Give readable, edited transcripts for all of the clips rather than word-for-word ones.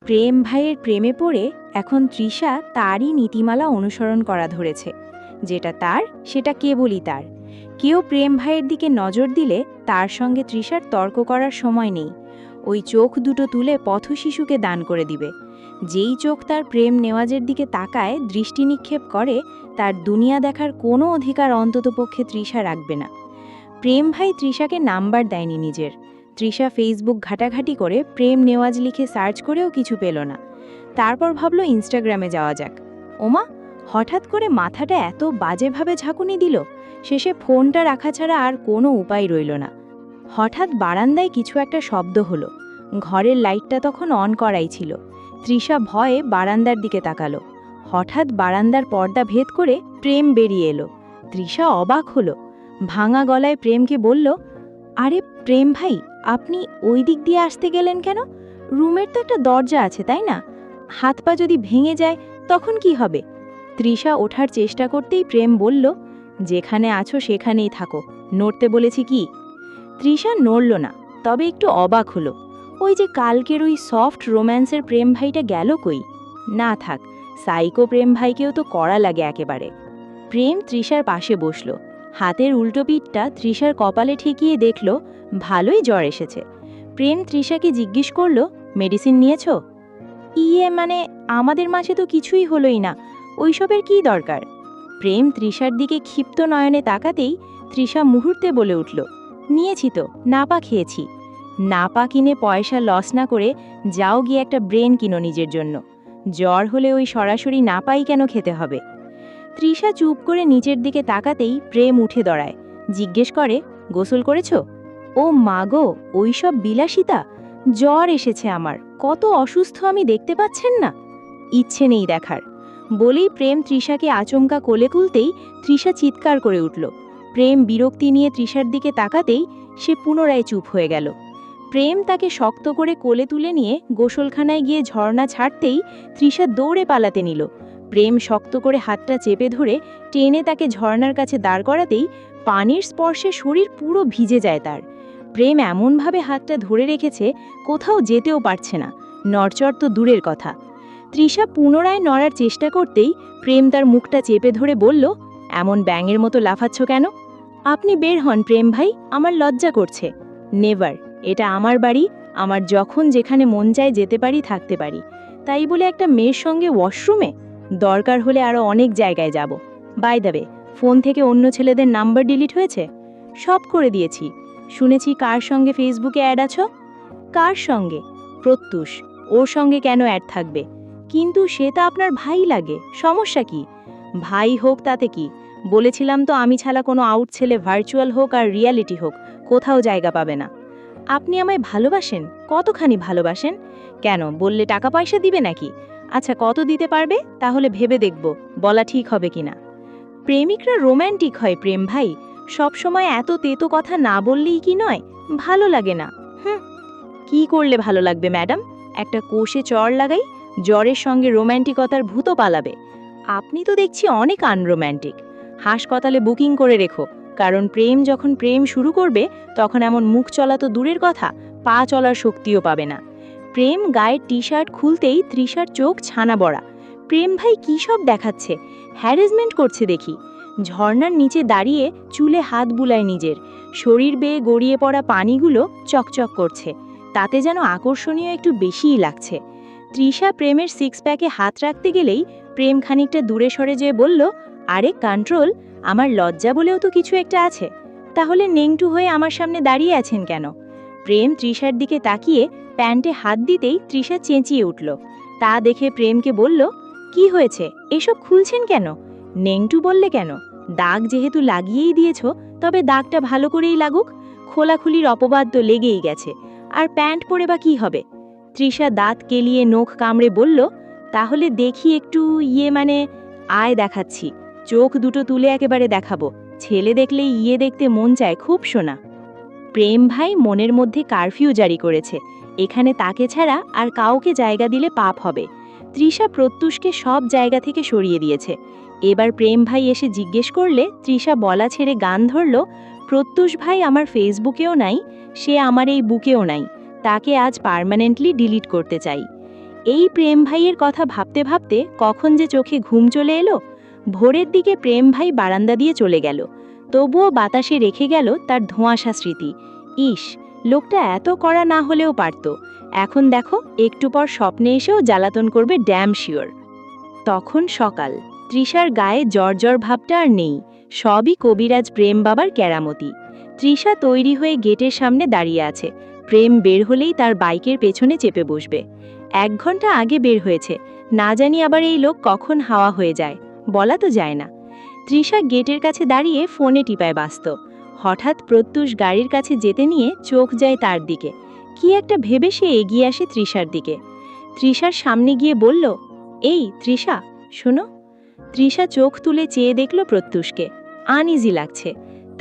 প্রেম ভাইয়ের প্রেমে পড়ে এখন তৃষা তারই নীতিমালা অনুসরণ করা ধরেছে। যেটা তার সেটা কেবলই তার। কেউ প্রেম ভাইয়ের দিকে নজর দিলে তার সঙ্গে তৃষার তর্ক করার সময় নেই। ওই চোখ দুটো তুলে পথশিশুকে দান করে দিবে। যেই চোখ তার প্রেম নেওয়াজের দিকে তাকায়, দৃষ্টি নিক্ষেপ করে, তার দুনিয়া দেখার কোনো অধিকার অন্ততপক্ষে তৃষা রাখবে না। প্রেম ভাই তৃষাকে নাম্বার দেয়নি নিজের। তৃষা ফেসবুক ঘাটাঘাটি করে প্রেম নেওয়াজ লিখে সার্চ করেও কিছু পেল না। তারপর ভাবল ইনস্টাগ্রামে যাওয়া যাক। ওমা, হঠাৎ করে মাথাটা এত বাজেভাবে ঝাঁকুনি দিল, শেষে ফোনটা রাখা ছাড়া আর কোনো উপায় রইল না। হঠাৎ বারান্দায় কিছু একটা শব্দ হলো। ঘরের লাইটটা তখন অন করাই ছিল। তৃষা ভয়ে বারান্দার দিকে তাকালো। হঠাৎ বারান্দার পর্দা ভেদ করে প্রেম বেরিয়ে এলো। তৃষা অবাক হলো। ভাঙা গলায় প্রেমকে বলল, আরে প্রেম ভাই, আপনি ওই দিক দিয়ে আসতে গেলেন কেন? রুমের তো একটা দরজা আছে, তাই না? হাত পা যদি ভেঙে যায় তখন কি হবে? তৃষা ওঠার চেষ্টা করতেই প্রেম বলল, যেখানে আছো সেখানেই থাকো, নড়তে বলেছি কি? তৃষা নড়ল না, তবে একটু অবাক হলো। ওই যে কালকের ওই সফট রোম্যান্সের প্রেম ভাইটা গেল কই? না থাক, সাইকো প্রেম ভাইকেও তো কড়া লাগে একেবারে। প্রেম তৃষার পাশে বসল। হাতের উল্টো পিঠটা তৃষার কপালে ঠেকিয়ে দেখল ভালোই জ্বর এসেছে। প্রেম তৃষাকে জিজ্ঞেস করল, মেডিসিন নিয়েছ? মানে আমাদের মাঝে তো কিছুই হলোই না, ওইসবের কী দরকার? প্রেম তৃষার দিকে ক্ষিপ্ত নয়নে তাকাতেই তৃষা মুহূর্তে বলে উঠল, নিয়েছি তো, নাপা খেয়েছি। নাপা কিনে পয়সা লস না করে যাও গিয়ে একটা ব্রেন কিনো নিজের জন্য। জ্বর হলে ওই সরাসরি নাপাই কেন খেতে হবে? তৃষা চুপ করে নিচের দিকে তাকাতেই প্রেম উঠে দাঁড়ায়, জিজ্ঞেস করে, গোসল করেছ? ও মাগো, ওইসব বিলাসিতা? জ্বর এসেছে আমার, কত অসুস্থ আমি দেখতে পাচ্ছেন না? ইচ্ছে নেই দেখার। বলেই প্রেম তৃষাকে আচমকা কোলে তুলতেই তৃষা চিৎকার করে উঠল। প্রেম বিরক্তি নিয়ে তৃষার দিকে তাকাতেই সে পুনরায় চুপ হয়ে গেল। প্রেম তাকে শক্ত করে কোলে তুলে নিয়ে গোসলখানায় গিয়ে ঝর্ণা ছাড়তেই তৃষা দৌড়ে পালাতে নিল। প্রেম শক্ত করে হাতটা চেপে ধরে টেনে তাকে ঝর্ণার কাছে দাঁড় করাতেই পানির স্পর্শে শরীর পুরো ভিজে যায় তার। প্রেম এমনভাবে হাতটা ধরে রেখেছে কোথাও যেতেও পারছে না, নড়চড় তো দূরের কথা। তৃষা পুনরায় নড়ার চেষ্টা করতেই প্রেম তার মুখটা চেপে ধরে বলল, এমন ব্যাঙের মতো লাফাচ্ছ কেন? আপনি বের হন প্রেম ভাই, আমার লজ্জা করছে। নেভার, এটা আমার বাড়ি, আমার যখন যেখানে মন চায় যেতে পারি, থাকতে পারি। তাই বলে একটা মেয়ের সঙ্গে ওয়াশরুমে? দরকার হলে আরও অনেক জায়গায় যাব। বাই দ্য ওয়ে, ফোন থেকে অন্য ছেলেদের নাম্বার ডিলিট হয়েছে? সব করে দিয়েছি। শুনেছি কার সঙ্গে ফেসবুকে অ্যাড আছো? কার সঙ্গে? প্রত্যুষ। ওর সঙ্গে কেন অ্যাড থাকবে? কিন্তু সে তা আপনার ভাই লাগে, সমস্যা কি? ভাই হোক তাতে কি? বলেছিলাম তো আমি ছাড়া কোনো আউট ছেলে ভার্চুয়াল হোক আর রিয়ালিটি হোক কোথাও জায়গা পাবে না। আপনি আমায় ভালোবাসেন? কতখানি ভালোবাসেন? কেন, বললে টাকা পয়সা দিবে নাকি? আচ্ছা, কত দিতে পারবে? তাহলে ভেবে দেখব বলা ঠিক হবে কিনা। প্রেমিকরা রোম্যান্টিক হয় প্রেম ভাই, সব সময় এত তেতো কথা না বললেই কি নয়? ভালো লাগে না। কি করলে ভালো লাগবে ম্যাডাম? একটা কোষে চড় লাগাই, জ্বরের সঙ্গে রোম্যান্টিকতার ভূত পালাবে? আপনি তো দেখছি অনেক আনরোম্যান্টিক। হাসপাতালে বুকিং করে রেখো, কারণ প্রেম যখন প্রেম শুরু করবে তখন এমন মুখ চলা তো দূরের কথা, পা চলার শক্তিও পাবে না। প্রেম গায়ের টি শার্ট খুলতেই তৃষার চোখ ছানা বড়া। প্রেম ভাই কী সব দেখাচ্ছে? হ্যারাসমেন্ট করছে দেখি। ঝর্ণার নিচে দাঁড়িয়ে চুলে হাত বুলায় নিজের, শরীর বেয়ে গড়িয়ে পড়া পানিগুলো চকচক করছে, তাতে যেন আকর্ষণীয় একটু বেশিই লাগছে। তৃষা প্রেমের সিক্স প্যাকে হাত রাখতে গেলেই প্রেম খানিকটা দূরে সরে যেয়ে বলল, আরে কন্ট্রোল, আমার লজ্জা বলেও তো কিছু একটা আছে। তাহলে নেংটু হয়ে আমার সামনে দাঁড়িয়ে আছেন কেন? প্রেম তৃষার দিকে তাকিয়ে প্যান্টে হাত দিতেই তৃষা চেঁচিয়ে উঠল। তা দেখে প্রেমকে বলল, কি হয়েছে, এসব খুলছেন কেন? নেংটু বললে কেন? দাগ যেহেতু লাগিয়েই দিয়েছ, তবে দাগটা ভালো করেই লাগুক। খোলাখুলির অপবাদ তো লেগেই গেছে, আর প্যান্ট পরে বা কী হবে? তৃষা দাঁত কেলিয়ে নখ কামড়ে বলল, তাহলে দেখি একটু মানে আয় দেখাচ্ছি। চোখ দুটো তুলে একেবারে দেখাবো, ছেলে দেখলেই দেখতে মন চায় খুব শোনা। প্রেম ভাই মনের মধ্যে কারফিউ জারি করেছে, এখানে তাকে ছাড়া আর কাউকে জায়গা দিলে পাপ হবে। তৃষা প্রত্যুষকে সব জায়গা থেকে সরিয়ে দিয়েছে। এবার প্রেম ভাই এসে জিজ্ঞেস করলে তৃষা বলা ছেড়ে গান ধরল, প্রত্যুষ ভাই আমার ফেসবুকেও নাই, সে আমার এই বুকেও নাই, তাকে আজ পার্মানেন্টলি ডিলিট করতে চাই। এই প্রেম ভাইয়ের কথা ভাবতে ভাবতে কখন যে চোখে ঘুম চলে এলো। ভোরের দিকে প্রেম ভাই বারান্দা দিয়ে চলে গেল, তবুও বাতাসে রেখে গেল তার ধোঁয়াশা স্মৃতি। ইস, লোকটা এত কড়া না হলেও পারত। এখন দেখো, একটু পর স্বপ্নে এসেও জ্বালাতন করবে, ড্যাম শিওর। তখন সকাল। তৃষার গায়ে জ্বর জ্বর ভাবটা আর নেই, সবই কবিরাজ প্রেম বাবার কেরামতি। তৃষা তৈরি হয়ে গেটের সামনে দাঁড়িয়ে আছে। প্রেম বের হলেই তার বাইকের পেছনে চেপে বসবে। 1 ঘন্টা আগে বের হয়েছে, না জানি আবার এই লোক কখন হাওয়া হয়ে যায়, বলা তো যায় না। তৃষা গেটের কাছে দাঁড়িয়ে ফোনে টিপায় ব্যস্ত। হঠাৎ প্রত্যুষ গাড়ির কাছে যেতে নিয়ে চোখ যায় তার দিকে। কি একটা ভেবে সে এগিয়ে আসে তৃষার দিকে। তৃষার সামনে গিয়ে বলল, এই তৃষা, শোনো। তৃষা চোখ তুলে চেয়ে দেখল প্রত্যুষকে। আনইজি লাগছে।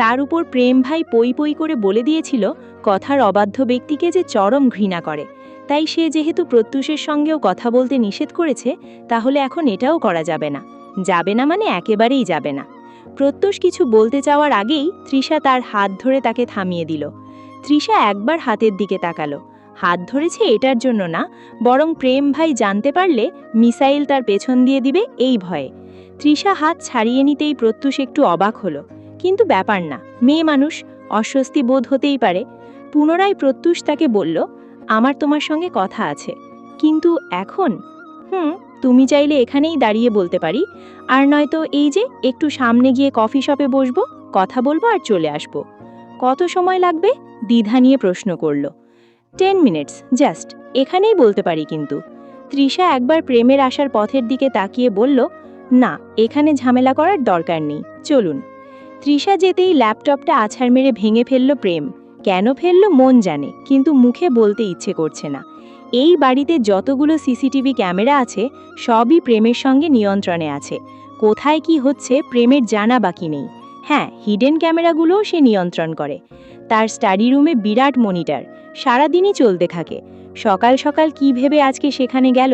তার উপর প্রেম ভাই পই পই করে বলে দিয়েছিল কথার অবাধ্য ব্যক্তিকে যে চরম ঘৃণা করে। তাই সে যেহেতু প্রত্যুষের সঙ্গেও কথা বলতে নিষেধ করেছে, তাহলে এখন এটাও করা যাবে না। যাবে না মানে একেবারেই যাবে না। প্রত্যুষ কিছু বলতে চাওয়ার আগেই তৃষা তার হাত ধরে তাকে থামিয়ে দিল। তৃষা একবার হাতের দিকে তাকালো। হাত ধরেছে এটার জন্য না, বরং প্রেম ভাই জানতে পারলে মিসাইল তার পেছন দিয়ে দিবে এই ভয়ে। তৃষা হাত ছাড়িয়ে নিতেই প্রত্যুষ একটু অবাক হলো, কিন্তু ব্যাপার না, মেয়ে মানুষ, অস্বস্তি বোধ হতেই পারে। পুনরায় প্রত্যুষ তাকে বলল, আমার তোমার সঙ্গে কথা আছে। কিন্তু এখন? তুমি চাইলে এখানেই দাঁড়িয়ে বলতে পারি, আর নয়তো এই যে একটু সামনে গিয়ে কফি শপে বসবো, কথা বলবো আর চলে আসবো। কত সময় লাগবে? দ্বিধা নিয়ে প্রশ্ন করল। 10 মিনিটস জাস্ট, এখানেই বলতে পারি কিন্তু। তৃষা একবার প্রেমের আসার পথের দিকে তাকিয়ে বলল, না, এখানে ঝামেলা করার দরকার নেই, চলুন। তৃষা যেতেই ল্যাপটপটা আছাড় মেরে ভেঙে ফেলল প্রেম। কেন ফেলল মন জানে, কিন্তু মুখে বলতে ইচ্ছে করছে না। এই বাড়িতে যতগুলো সিসিটিভি ক্যামেরা আছে, সবই প্রেমের সঙ্গে নিয়ন্ত্রণে আছে। কোথায় কি হচ্ছে প্রেমের জানা বাকি নেই। হ্যাঁ, হিডেন ক্যামেরাগুলোও সে নিয়ন্ত্রণ করে। তার স্টাডি রুমে বিরাট মনিটর, সারাদিনই চলতে থাকে। সকাল সকাল কি ভেবে আজকে সেখানে গেল।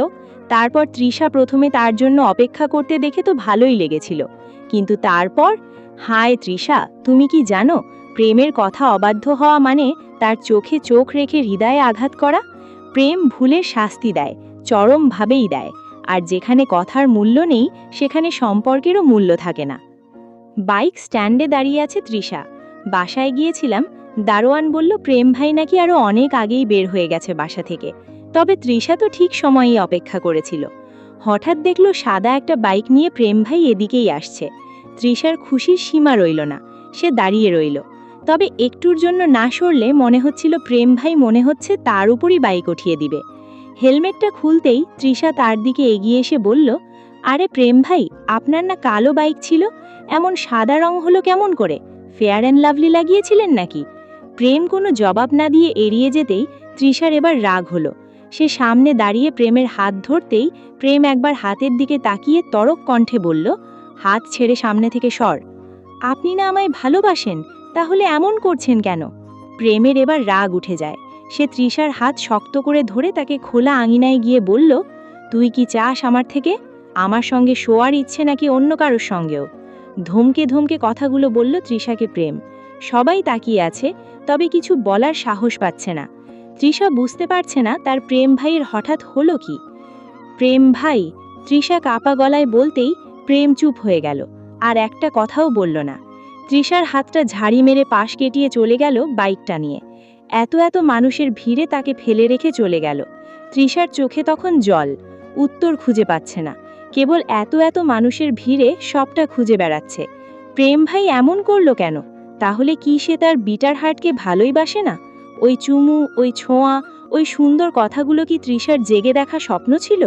তারপর তৃষা প্রথমে তার জন্য অপেক্ষা করতে দেখে তো ভালোই লেগেছিল, কিন্তু তারপর, হায় তৃষা, তুমি কি জানো, প্রেমের কথা অবাধ্য হওয়া মানে তার চোখে চোখ রেখে হৃদয়ে আঘাত করা। প্রেম ভুলের শাস্তি দেয়, চরমভাবেই দেয়। আর যেখানে কথার মূল্য নেই, সেখানে সম্পর্কেরও মূল্য থাকে না। বাইক স্ট্যান্ডে দাঁড়িয়ে আছে তৃষা। বাসায় গিয়েছিলাম, দারোয়ান বলল প্রেম ভাই নাকি আরও অনেক আগেই বের হয়ে গেছে বাসা থেকে। তবে তৃষা তো ঠিক সময়েই অপেক্ষা করেছিল। হঠাৎ দেখল সাদা একটা বাইক নিয়ে প্রেম ভাই এদিকেই আসছে। তৃষার খুশির সীমা রইল না, সে দাঁড়িয়ে রইল। তবে একটুর জন্য না সরলে মনে হচ্ছিল প্রেম ভাই মনে হচ্ছে তার উপরই বাইক উঠিয়ে দিবে। হেলমেটটা খুলতেই তৃষা তার দিকে এগিয়ে এসে বলল, আরে প্রেম ভাই, আপনার না কালো বাইক ছিল, এমন সাদা রং হলো কেমন করে? ফেয়ার অ্যান্ড লাভলি লাগিয়েছিলেন নাকি? প্রেম কোনো জবাব না দিয়ে এড়িয়ে যেতেই তৃষার এবার রাগ হলো। সে সামনে দাঁড়িয়ে প্রেমের হাত ধরতেই প্রেম একবার হাতের দিকে তাকিয়ে তরক কণ্ঠে বলল, হাত ছেড়ে সামনে থেকে সর। আপনি না আমায় ভালোবাসেন, তাহলে এমন করছেন কেন? প্রেমের এবার রাগ উঠে যায়। সে তৃষার হাত শক্ত করে ধরে তাকে খোলা আঙিনায় গিয়ে বলল, তুই কি চাস আমার থেকে? আমার সঙ্গে শোয়ার ইচ্ছে নাকি অন্য কারোর সঙ্গেও? ধমকে ধমকে কথাগুলো বলল তৃষাকে প্রেম। সবাই তাকিয়ে আছে, তবে কিছু বলার সাহস পাচ্ছে না। তৃষা বুঝতে পারছে না তার প্রেম ভাইয়ের হঠাৎ হলো কি। প্রেম ভাই, তৃষা কাপা গলায় বলতেই প্রেম চুপ হয়ে গেল, আর একটা কথাও বলল না। তৃষার হাতটা ঝাড়ি মেরে পাশ কেটিয়ে চলে গেল বাইকটা নিয়ে। এত এত মানুষের ভিড়ে তাকে ফেলে রেখে চলে গেল। তৃষার চোখে তখন জল, উত্তর খুঁজে পাচ্ছে না। কেবল এত এত মানুষের ভিড়ে সবটা খুঁজে বেড়াচ্ছে। প্রেম ভাই এমন করলো কেন? তাহলে কি সে তার বিটার হার্টকে ভালোই বাসে না? ওই চুমু, ওই ছোঁয়া, ওই সুন্দর কথাগুলো কি তৃষার জেগে দেখা স্বপ্ন ছিল?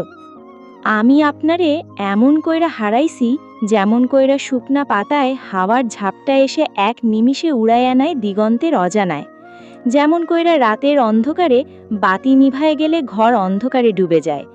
আমি আপনারে এমন কইরা হারাইছি, যেমন কইরা শুকনা পাতায় হাওয়ার ঝাপটা এসে এক নিমিষে উড়াইয়া নেয় দিগন্তের অজানায়। যেমন কইরা রাতের অন্ধকারে বাতি নিভায় গেলে ঘর অন্ধকারে ডুবে যায়।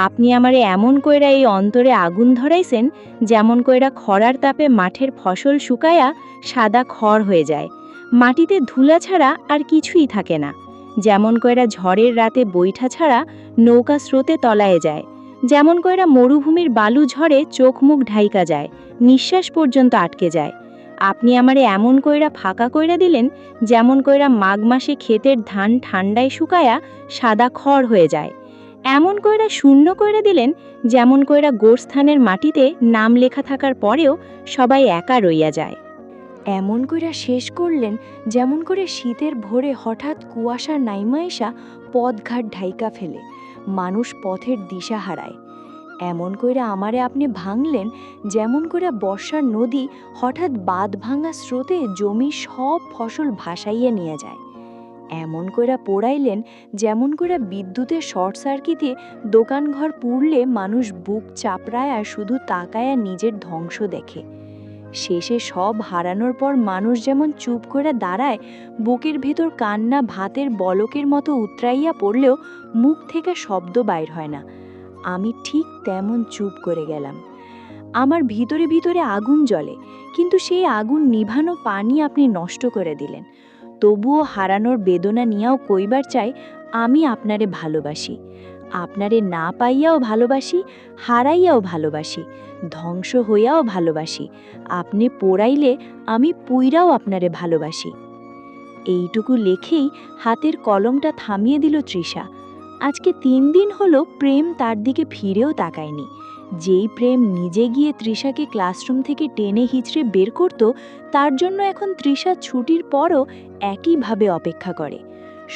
আপনি আমারে এমন কইরা এই অন্তরে আগুন ধরাইছেন, যেমন কইরা খরার তাপে মাঠের ফসল শুকায়া সাদা খড় হয়ে যায়। মাটিতে ধুলা ছাড়া আর কিছুই থাকে না। যেমন কইরা ঝড়ের রাতে বৈঠা ছাড়া নৌকা স্রোতে তলায়ে যায়। যেমন কইরা মরুভূমির বালু ঝড়ে চোখ মুখ ঢাইকা যায়, নিঃশ্বাস পর্যন্ত আটকে যায়। আপনি আমারে এমন কইরা ফাঁকা কইরা দিলেন, যেমন কইরা মাঘ মাসে ক্ষেতের ধান ঠান্ডায় শুকায়া সাদা খড় হয়ে যায়। এমন কইরা শূন্য কইরা দিলেন যেমন কইরা গোরস্থানের মাটিতে নাম লেখা থাকার পরেও সবাই একা রইয়া যায়। এমন কইরা শেষ করলেন যেমন করে শীতের ভোরে হঠাৎ কুয়াশার নাইমা এসা পথঘাট ঢাইকা ফেলে, মানুষ পথের দিশা হারায়। এমন কইরা আমারে আপনি ভাঙলেন যেমন করে বর্ষার নদী হঠাৎ বাঁধ ভাঙা স্রোতে জমির সব ফসল ভাসাইয়া নিয়ে যায়। এমন কইরা পোড়াইলেন যেমন করে বিদ্যুতের শর্ট সার্কিটে দোকানঘর পুড়লে মানুষ বুক চাপড়ায় আর শুধু তাকায়া নিজের ধ্বংস দেখে। শেষে সব হারানোর পর মানুষ যেমন চুপ করে দাঁড়ায়, বুকের ভেতর কান্না ভাতের বলকের মতো উতরাইয়া পড়লেও মুখ থেকে শব্দ বাইর হয় না, আমি ঠিক তেমন চুপ করে গেলাম। আমার ভিতরে ভিতরে আগুন জ্বলে, কিন্তু সেই আগুন নিভানো পানি আপনি নষ্ট করে দিলেন। তবুও হারানোর বেদনা নিয়েও কইবার চাই, আমি আপনারে ভালোবাসি। আপনারে না পাইয়াও ভালোবাসি, হারাইয়াও ভালোবাসি, ধ্বংস হইয়াও ভালোবাসি। আপনি পোড়াইলে আমি পুইরাও আপনারে ভালোবাসি। এইটুকু লেখেই হাতের কলমটা থামিয়ে দিল তৃষা। আজকে 3 দিন হলো প্রেম তার দিকে ফিরেও তাকায়নি। যেই প্রেম নিজে গিয়ে তৃষাকে ক্লাসরুম থেকে টেনে হিঁচড়ে বের করত, তার জন্য এখন তৃষা ছুটির পরও একইভাবে অপেক্ষা করে।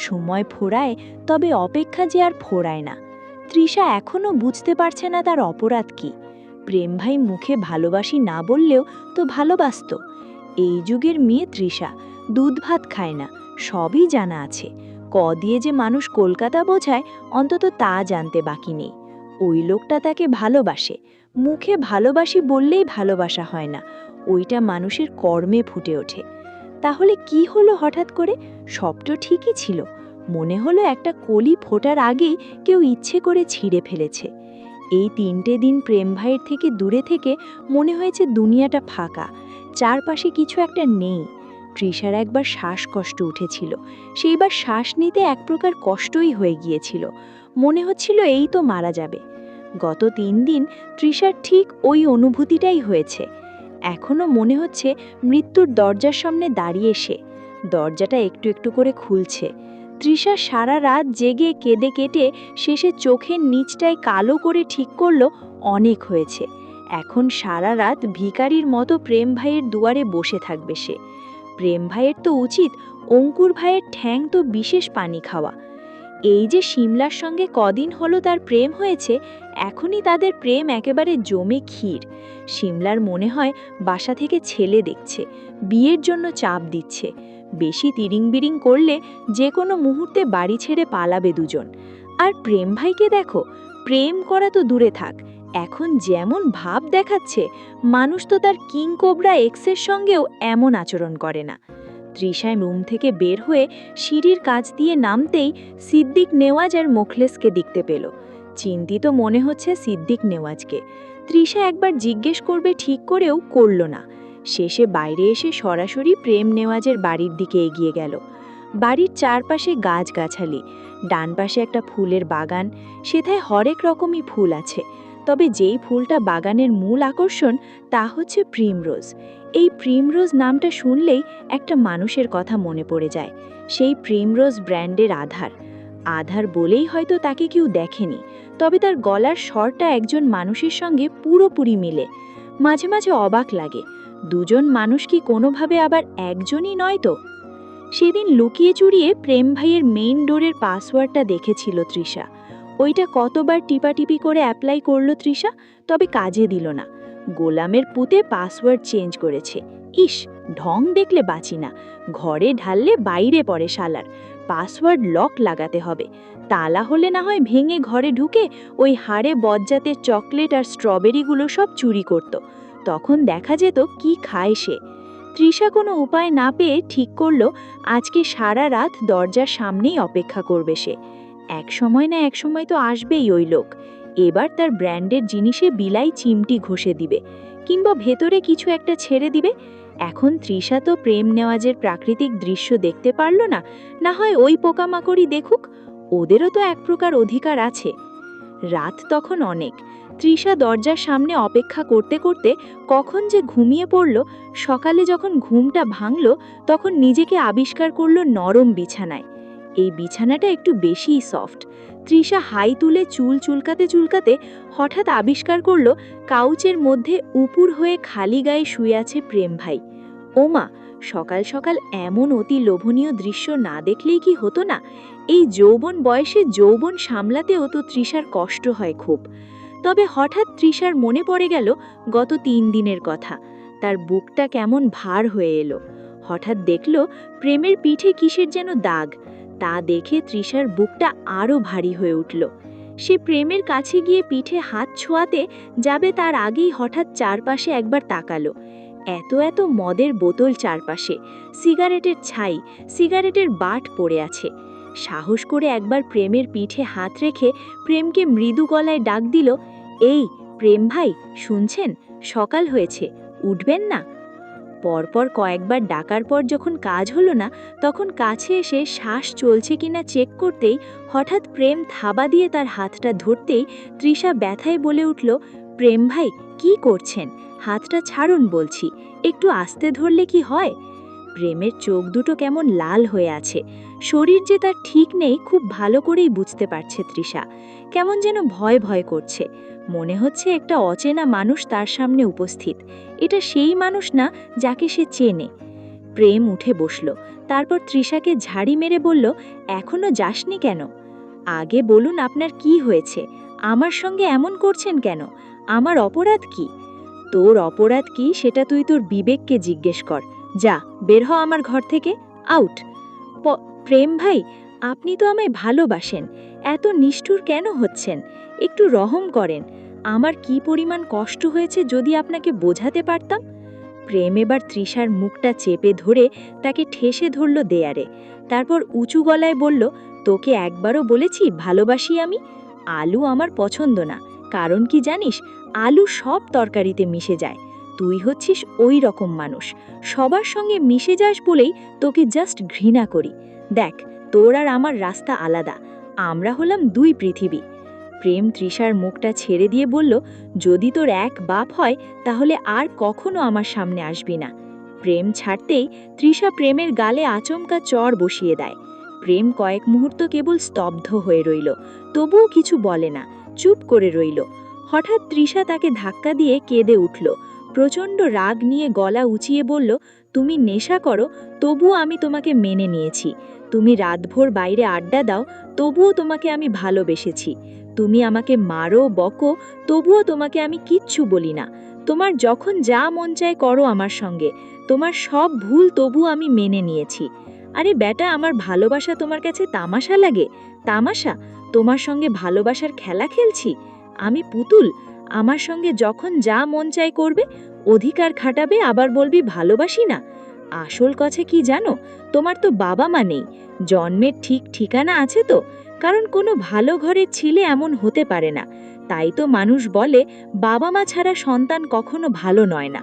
সময় ফোরায়, তবে অপেক্ষা যে আর ফোরায় না। তৃষা এখনও বুঝতে পারছে না তার অপরাধ কি। প্রেম ভাই মুখে ভালোবাসি না বললেও তো ভালোবাসত। এই যুগের মেয়ে তৃষা দুধ ভাত খায় না, সবই জানা আছে। দিয়ে যে মানুষ কলকাতা বোঝায় অন্তত তা জানতে বাকি নেই। ওই লোকটা তাকে ভালোবাসে, মুখে ভালোবাসি বললেই ভালোবাসা হয় না, ওইটা মানুষের কর্মে ফুটে ওঠে। তাহলে কি হলো হঠাৎ করে? সব তো ঠিকই ছিল। মনে হলো একটা কলি ফোটার আগেই কেউ ইচ্ছে করে ছিঁড়ে ফেলেছে। এই 3টে দিন প্রেম ভাইয়ের থেকে দূরে থেকে মনে হয়েছে দুনিয়াটা ফাঁকা, চারপাশে কিছু একটা নেই। তৃষার একবার শ্বাসকষ্ট উঠেছিল, সেইবার শ্বাস নিতে এক প্রকার কষ্টই হয়ে গিয়েছিল। মনে হচ্ছিল এই তো মারা যাবে। গত 3 দিন তৃষার ঠিক ওই অনুভূতিটাই হয়েছে। এখনো মনে হচ্ছে মৃত্যুর দরজার সামনে দাঁড়িয়ে সে। দরজাটা একটু একটু করে খুলছে। তৃষা সারা রাত জেগে কেঁদে কেটে শেষে চোখের নিচটায় কালো করে ঠিক করলো অনেক হয়েছে। এখন সারা রাত ভিখারির মতো প্রেম ভাইয়ের দুয়ারে বসে থাকবে সে। প্রেম ভাইয়ের তো উচিত অঙ্কুর ভাইয়ের ঠ্যাং তো বিশেষ পানি খাওয়া। এই যে শিমলার সঙ্গে কদিন হলো তার প্রেম হয়েছে, এখনই তাদের প্রেম একেবারে জমে ক্ষীর। শিমলার মনে হয় বাসা থেকে ছেলে দেখছে, বিয়ের জন্য চাপ দিচ্ছে। বেশি তিরিং-বিরিং করলে যে কোনো মুহূর্তে বাড়ি ছেড়ে পালাবে দুজন। আর প্রেম ভাইকে দেখো, প্রেম করা তো দূরে থাক, এখন যেমন ভাব দেখাচ্ছে, মানুষ তো তার কিং কোবরা এক্সের সঙ্গেও এমন আচরণ করে না। তৃষা রুম থেকে বের হয়ে সিঁড়ির কাছ দিয়ে নামতেই সিদ্দিক নেওয়াজ আর মোখলেসকে দেখতে পেল। চিন্তিত মনে হচ্ছে সিদ্দিক নেওয়াজকে। তৃষা একবার জিজ্ঞেস করবে ঠিক করেও করল না। শেষে বাইরে এসে সরাসরি প্রেম নেওয়াজের বাড়ির দিকে এগিয়ে গেল। বাড়ির চারপাশে গাছগাছালি, ডান পাশে একটা ফুলের বাগান, সেথায় হরেক রকমই ফুল আছে। তবে যেই ফুলটা বাগানের মূল আকর্ষণ তা হচ্ছে প্রিমরোজ। এই প্রিমরোজ নামটা শুনলেই একটা মানুষের কথা মনে পড়ে যায়, সেই প্রিমরোজ ব্র্যান্ডের আধার। আধার বলেই হয়তো তাকে কেউ দেখেনি, তবে তার গলার স্বরটা একজন মানুষের সঙ্গে পুরোপুরি মিলে। মাঝে মাঝে অবাক লাগে, দুজন মানুষ কি কোনোভাবে আবার একজনই নয় তো? সেদিন লুকিয়ে চুরিয়ে প্রেম ভাইয়ের মেইন ডোরের পাসওয়ার্ডটা দেখেছিল তৃষা। ওইটা কতবার টিপাটিপি করে অ্যাপ্লাই করলো তৃষা, তবে কাজে দিল না। গোলামের পুঁতে পাসওয়ার্ড চেঞ্জ করেছে। ইস, ঢং দেখলে বাঁচি না। ঘরে ঢাললে বাইরে পড়ে শালার। পাসওয়ার্ড লক লাগাতে হবে, তালা হলে না হয় ভেঙে ঘরে ঢুকে ওই হাড়ে বজ্জাতের চকলেট আর স্ট্রবেরিগুলো সব চুরি করত। তখন দেখা যেত কি খায় সে। তৃষা কোনো উপায় না পেয়ে ঠিক করলো আজকে সারা রাত দরজার সামনেই অপেক্ষা করবে সে। এক সময় না এক সময় তো আসবেই ওই লোক। এবার তার ব্র্যান্ডের জিনিসে বিলাই চিমটি ঘষে দিবে, কিংবা ভেতরে কিছু একটা ছেড়ে দিবে। এখন তৃষা তো প্রেম নেওয়াজের প্রাকৃতিক দৃশ্য দেখতে পারল না, না হয় ওই পোকামাকড়ই দেখুক, ওদেরও তো এক প্রকার অধিকার আছে। রাত তখন অনেক। তৃষা দরজার সামনে অপেক্ষা করতে করতে কখন যে ঘুমিয়ে পড়ল। সকালে যখন ঘুমটা ভাঙল তখন নিজেকে আবিষ্কার করল নরম বিছানায়। এই বিছানাটা একটু বেশিই সফট। তৃষা হাই তুলে চুল চুলকাতে চুলকাতে হঠাৎ আবিষ্কার করল কাউচের মধ্যে উপুর হয়ে খালি গায়ে শুয়ে আছে প্রেম ভাই। ওমা, সকাল সকাল এমন অতি লোভনীয় দৃশ্য না দেখলেই কি হতো না? এই যৌবন বয়সে যৌবন সামলাতেও তো তৃষার কষ্ট হয় খুব। তবে হঠাৎ তৃষার মনে পড়ে গেল গত 3 দিনের কথা। তার বুকটা কেমন ভার হয়ে এলো। হঠাৎ দেখল প্রেমের পিঠে কিসের যেন দাগ। তা দেখে তৃষার বুকটা আরও ভারী হয়ে উঠল। সে প্রেমের কাছে গিয়ে পিঠে হাত ছোঁয়াতে যাবে তার আগেই হঠাৎ চারপাশে একবার তাকালো। এত এত মদের বোতল চারপাশে, সিগারেটের ছাই, সিগারেটের বাট পড়ে আছে। সাহস করে একবার প্রেমের পিঠে হাত রেখে প্রেমকে মৃদু গলায় ডাক দিল, এই প্রেম ভাই, শুনছেন? সকাল হয়েছে, উঠবেন না? পরপর কয়েকবার ডাকার পর যখন কাজ হলো না, তখন কাছে এসে শ্বাস চলছে কিনা চেক করতেই হঠাৎ প্রেম থাবা দিয়ে তার হাতটা ধরতেই তৃষা ব্যথায় বলে উঠল, প্রেম ভাই, কি করছেন? হাতটা ছাড়ুন বলছি, একটু আস্তে ধরলে কি হয়? প্রেমের চোখ দুটো কেমন লাল হয়ে আছে। শরীর যে তার ঠিক নেই খুব ভালো করেই বুঝতে পারছে তৃষা। কেমন যেন ভয় ভয় করছে। মনে হচ্ছে একটা অচেনা মানুষ তার সামনে উপস্থিত। এটা সেই মানুষ না যাকে সে চেনে। প্রেম উঠে বসল। তারপর তৃষাকে ঝাড়ি মেরে বলল, এখনো যাসনি কেন? আগে বলুন আপনার কি হয়েছে? আমার সঙ্গে এমন করছেন কেন? আমার অপরাধ কি? তোর অপরাধ কি সেটা তুই তোর বিবেককে জিজ্ঞেস কর। যা, বের হ আমার ঘর থেকে, আউট। প্রেম ভাই, আপনি তো আমায় ভালোবাসেন, এত নিষ্ঠুর কেন হচ্ছেন? একটু রহম করেন। আমার কি পরিমাণ কষ্ট হয়েছে যদি আপনাকে বোঝাতে পারতাম। প্রেম এবার তৃষার মুখটা চেপে ধরে তাকে ঠেসে ধরল দেয়ারে। তারপর উঁচু গলায় বলল, তোকে একবারও বলেছি ভালোবাসি আমি? আলু আমার পছন্দ না, কারণ কি জানিস? আলু সব তরকারিতে মিশে যায়। তুই হচ্ছিস ওই রকম মানুষ, সবার সঙ্গে মিশে যাস বলেই তোকে জাস্ট ঘৃণা করি। দেখ, তোর আর আমার রাস্তা আলাদা, আমরা হলাম 2 পৃথিবী। প্রেম তৃষার মুখটা ছেড়ে দিয়ে বলল, যদি তোর এক বাপ হয় তাহলে আর কখনো আমার সামনে আসবি না। প্রেম ছাড়তেই তৃষা প্রেমের গালে আচমকা চড় বসিয়ে দেয়। প্রেম কয়েক মুহূর্ত কেবল স্তব্ধ হয়ে রইল, তবুও কিছু বলে না, চুপ করে রইল। হঠাৎ তৃষা তাকে ধাক্কা দিয়ে কেঁদে উঠল। প্রচণ্ড রাগ নিয়ে গলা উঁচিয়ে বলল, তুমি নেশা করো, তবুও আমি তোমাকে মেনে নিয়েছি। তুমি রাতভর বাইরে আড্ডা দাও, তবুও তোমাকে আমি ভালোবেসেছি। তুমি আমাকে মারো বকো, তবুও তোমাকে আমি কিচ্ছু বলি না। তোমার যখন যা মন চায় করো আমার সঙ্গে, তোমার সব ভুল তবুও আমি মেনে নিয়েছি। আরে বেটা, আমার ভালোবাসা তোমার কাছে তামাশা লাগে? তামাশা? তোমার সঙ্গে ভালোবাসার খেলা খেলছি? আমি পুতুল? আমার সঙ্গে যখন যা মন চায় করবে, অধিকার খাটাবে, আবার বলবি ভালোবাসি না? আসল কথা কি জানো? তোমার তো বাবা মা নেই। জন্মের ঠিক ঠিকানা আছে তো? কারণ কোনো ভালো ঘরের ছেলে এমন হতে পারে না। তাই তো মানুষ বলে বাবা মা ছাড়া সন্তান কখনো ভালো নয় না।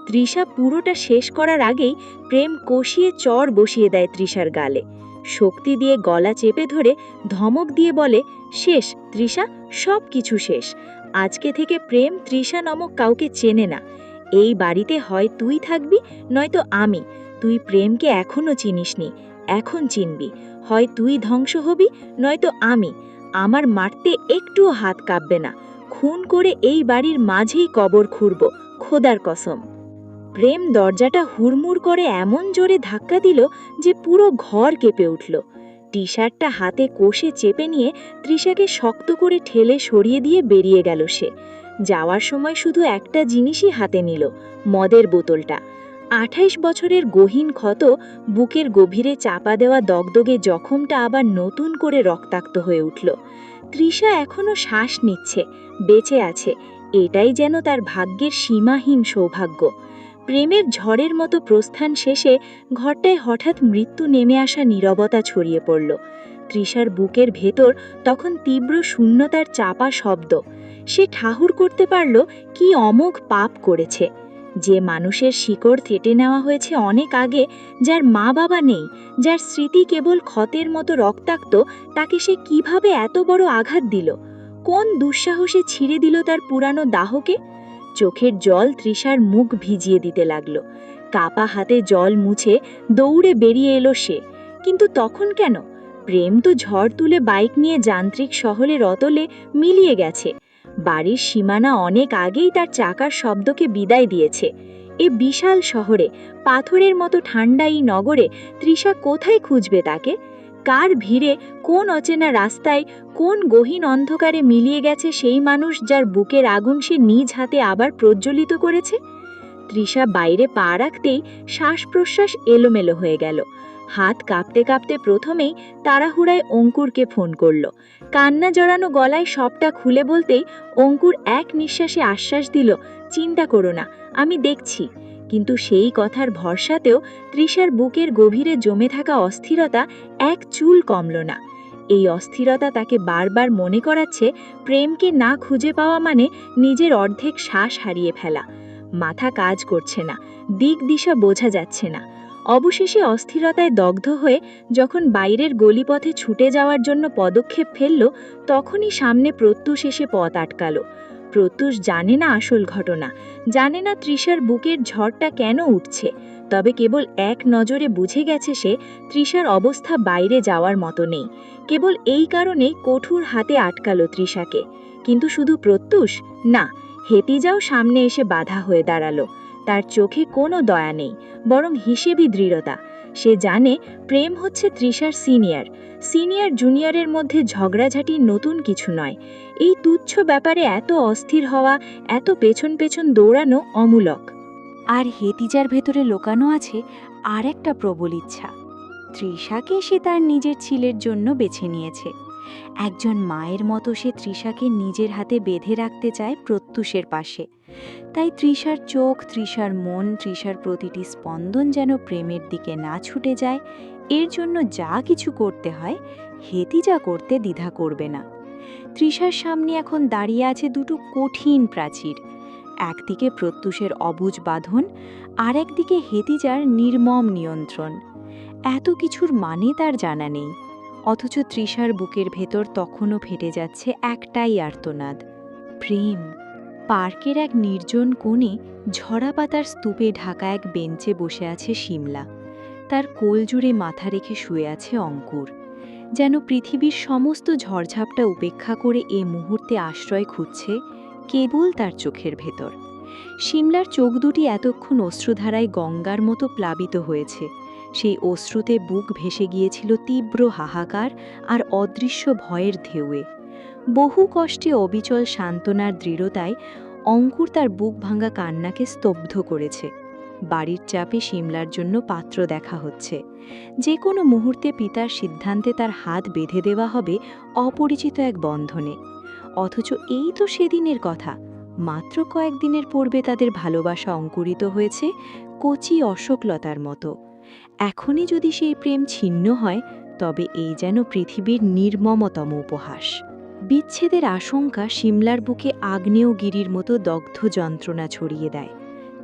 তৃষা পুরোটা শেষ করার আগেই প্রেম কষিয়ে চড় বসিয়ে দেয় তৃষার গালে। শক্তি দিয়ে গলা চেপে ধরে ধমক দিয়ে বলে, শেষ তৃষা, সব কিছু শেষ। আজকে থেকে প্রেম তৃষা নামক কাউকে চেনে না। এই বাড়িতে হয় তুই থাকবি, নয়তো আমি। তুই প্রেমকে এখনো চিনিসনি, এখন চিনবি। হয় তুই ধ্বংস হবি, নয়তো আমি। আমার মারতে একটুও হাত কাঁপবে না। খুন করে এই বাড়ির মাঝেই কবর খুঁড়ব, খোদার কসম। প্রেম দরজাটা হুড়মুড় করে এমন জোরে ধাক্কা দিল যে পুরো ঘর কেঁপে উঠল। টি শার্টটা হাতে কষে চেপে নিয়ে তৃষাকে শক্ত করে ঠেলে সরিয়ে দিয়ে বেরিয়ে গেল সে। যাওয়ার সময় শুধু একটা জিনিসই হাতে নিল, মদের বোতলটা। 28 বছরের গহীন ক্ষত, বুকের গভীরে চাপা দেওয়া দগদগে জখমটা আবার নতুন করে রক্তাক্ত হয়ে উঠল। তৃষা এখনো শ্বাস নিচ্ছে, বেঁচে আছে, এটাই যেন তার ভাগ্যের সীমাহীন সৌভাগ্য। প্রেমের ঝড়ের মতো প্রস্থান শেষে ঘরটায় হঠাৎ মৃত্যু নেমে আসা নীরবতা ছড়িয়ে পড়ল। তৃষার বুকের ভেতর তখন তীব্র শূন্যতার চাপা শব্দ। সে ঠাহুর করতে পারল কি অমোঘ পাপ করেছে। যে মানুষের শিকড় কেটে নেওয়া হয়েছে অনেক আগে, যার মা বাবা নেই, যার স্মৃতি কেবল ক্ষতের মতো রক্তাক্ত, তাকে সে কিভাবে এত বড় আঘাত দিল? কোন দুঃসাহসে ছিঁড়ে দিল তার পুরানো দাহকে? চোখের জল তৃষার মুখ ভিজিয়ে দিতে লাগল। কাপা হাতে জল মুছে দৌড়ে বেরিয়ে এলো সে। কিন্তু তখন কেন? প্রেম তো ঝড় তুলে বাইক নিয়ে যান্ত্রিক শহরের অতলে মিলিয়ে গেছে। বাড়ির সীমানা অনেক আগেই তার চাকার শব্দকে বিদায় দিয়েছে। এ বিশাল শহরে, পাথরের মতো ঠান্ডা এই নগরে তৃষা কোথায় খুঁজবে তাকে? কার ভিড়ে, কোন অচেনা রাস্তায়, কোন গহীন অন্ধকারে মিলিয়ে গেছে সেই মানুষ যার বুকের আগুন সে নিজ হাতে আবার প্রজ্বলিত করেছে? তৃষা বাইরে পা রাখতেই শ্বাস প্রশ্বাস এলোমেলো হয়ে গেল। হাত কাঁপতে কাঁপতে প্রথমেই তাড়াহুড়ায় অঙ্কুরকে ফোন করল। কান্না জড়ানো গলায় সবটা খুলে বলতেই অঙ্কুর এক নিঃশ্বাসে আশ্বাস দিল, চিন্তা করো না, আমি দেখছি। কিন্তু সেই কথার ভরসাতেও তৃষার বুকের গভীরে জমে থাকা অস্থিরতা এক চুল কমল না। এই অস্থিরতা তাকে বারবার মনে করাচ্ছে প্রেমকে না খুঁজে পাওয়া মানে নিজের অর্ধেক শ্বাস হারিয়ে ফেলা। মাথা কাজ করছে না, দিক দিশা বোঝা যাচ্ছে না। অবশেষে অস্থিরতায় দগ্ধ হয়ে যখন বাইরের গলিপথে ছুটে যাওয়ার জন্য পদক্ষেপ ফেলল, তখনই সামনে প্রত্যুষ এসে পথ আটকালো। প্রত্যুষ জানে না আসল ঘটনা, জানে না তৃষার বুকের ঝড়টা কেন উঠছে, তবে কেবল এক নজরে বুঝে গেছে সে তৃষার অবস্থা বাইরে যাওয়ার মতো নেই। কেবল এই কারণেই কঠোর হাতে আটকালো তৃষাকে। কিন্তু শুধু প্রত্যুষ না, হেতিজাও সামনে এসে বাধা হয়ে দাঁড়ালো। তার চোখে কোনো দয়া নেই, বরং হিসেবি দৃঢ়তা। সে জানে প্রেম হচ্ছে তৃষার সিনিয়র জুনিয়রের মধ্যে ঝগড়াঝাটি নতুন কিছু নয়। এই তুচ্ছ ব্যাপারে এত অস্থির হওয়া, এত পেছন পেছন দৌড়ানো অমূলক। আর হেতিজার ভেতরে লুকানো আছে আর একটা প্রবল ইচ্ছা। তৃষাকে সে তার নিজের ছেলের জন্য বেছে নিয়েছে। একজন মায়ের মতো সে তৃষাকে নিজের হাতে বেঁধে রাখতে চায় প্রত্যুষের পাশে। তাই তৃষার চোখ, তৃষার মন, তৃষার প্রতিটি স্পন্দন যেন প্রেমের দিকে না ছুটে যায়, এর জন্য যা কিছু করতে হয় হেতিজা করতে দ্বিধা করবে না। তৃষার সামনে এখন দাঁড়িয়ে আছে দুটো কঠিন প্রাচীর। একদিকে প্রত্যুষের অবুঝ বাঁধন, আর একদিকে হেতিজার নির্মম নিয়ন্ত্রণ। এত কিছুর মানে তার জানা নেই, অথচ তৃষার বুকের ভেতর তখনও ফেটে যাচ্ছে একটাই আর্তনাদ, প্রেম। পার্কের এক নির্জন কোণে ঝরা পাতার স্তূপে ঢাকা এক বেঞ্চে বসে আছে শিমলা। তার কোল জুড়ে মাথা রেখে শুয়ে আছে অঙ্কুর, যেন পৃথিবীর সমস্ত ঝড়ঝাপটা উপেক্ষা করে এ মুহূর্তে আশ্রয় খুঁজছে কেবল তার চোখের ভেতর। শিমলার চোখ দুটি এতক্ষণ অশ্রুধারায় গঙ্গার মতো প্লাবিত হয়েছে। সেই অশ্রুতে বুক ভেসে গিয়েছিল তীব্র হাহাকার আর অদৃশ্য ভয়ের ঢেউয়ে। বহু কষ্টে অবিচল সান্ত্বনার দৃঢ়তায় অঙ্কুর তার বুক ভাঙা কান্নাকে স্তব্ধ করেছে। বাড়ির চাপে শিমলার জন্য পাত্র দেখা হচ্ছে। যে কোনো মুহূর্তে পিতার সিদ্ধান্তে তার হাত বেঁধে দেওয়া হবে অপরিচিত এক বন্ধনে। অথচ এই তো সেদিনের কথা, মাত্র কয়েকদিনের পূর্বে তাদের ভালোবাসা অঙ্কুরিত হয়েছে কচি অশোকলতার মতো। এখনই যদি সেই প্রেম ছিন্ন হয়, তবে এই যেন পৃথিবীর নির্মমতম উপহাস। বিচ্ছেদের আশঙ্কা শিমলার বুকে আগ্নেয়গিরির মতো দগ্ধ যন্ত্রণা ছড়িয়ে দেয়,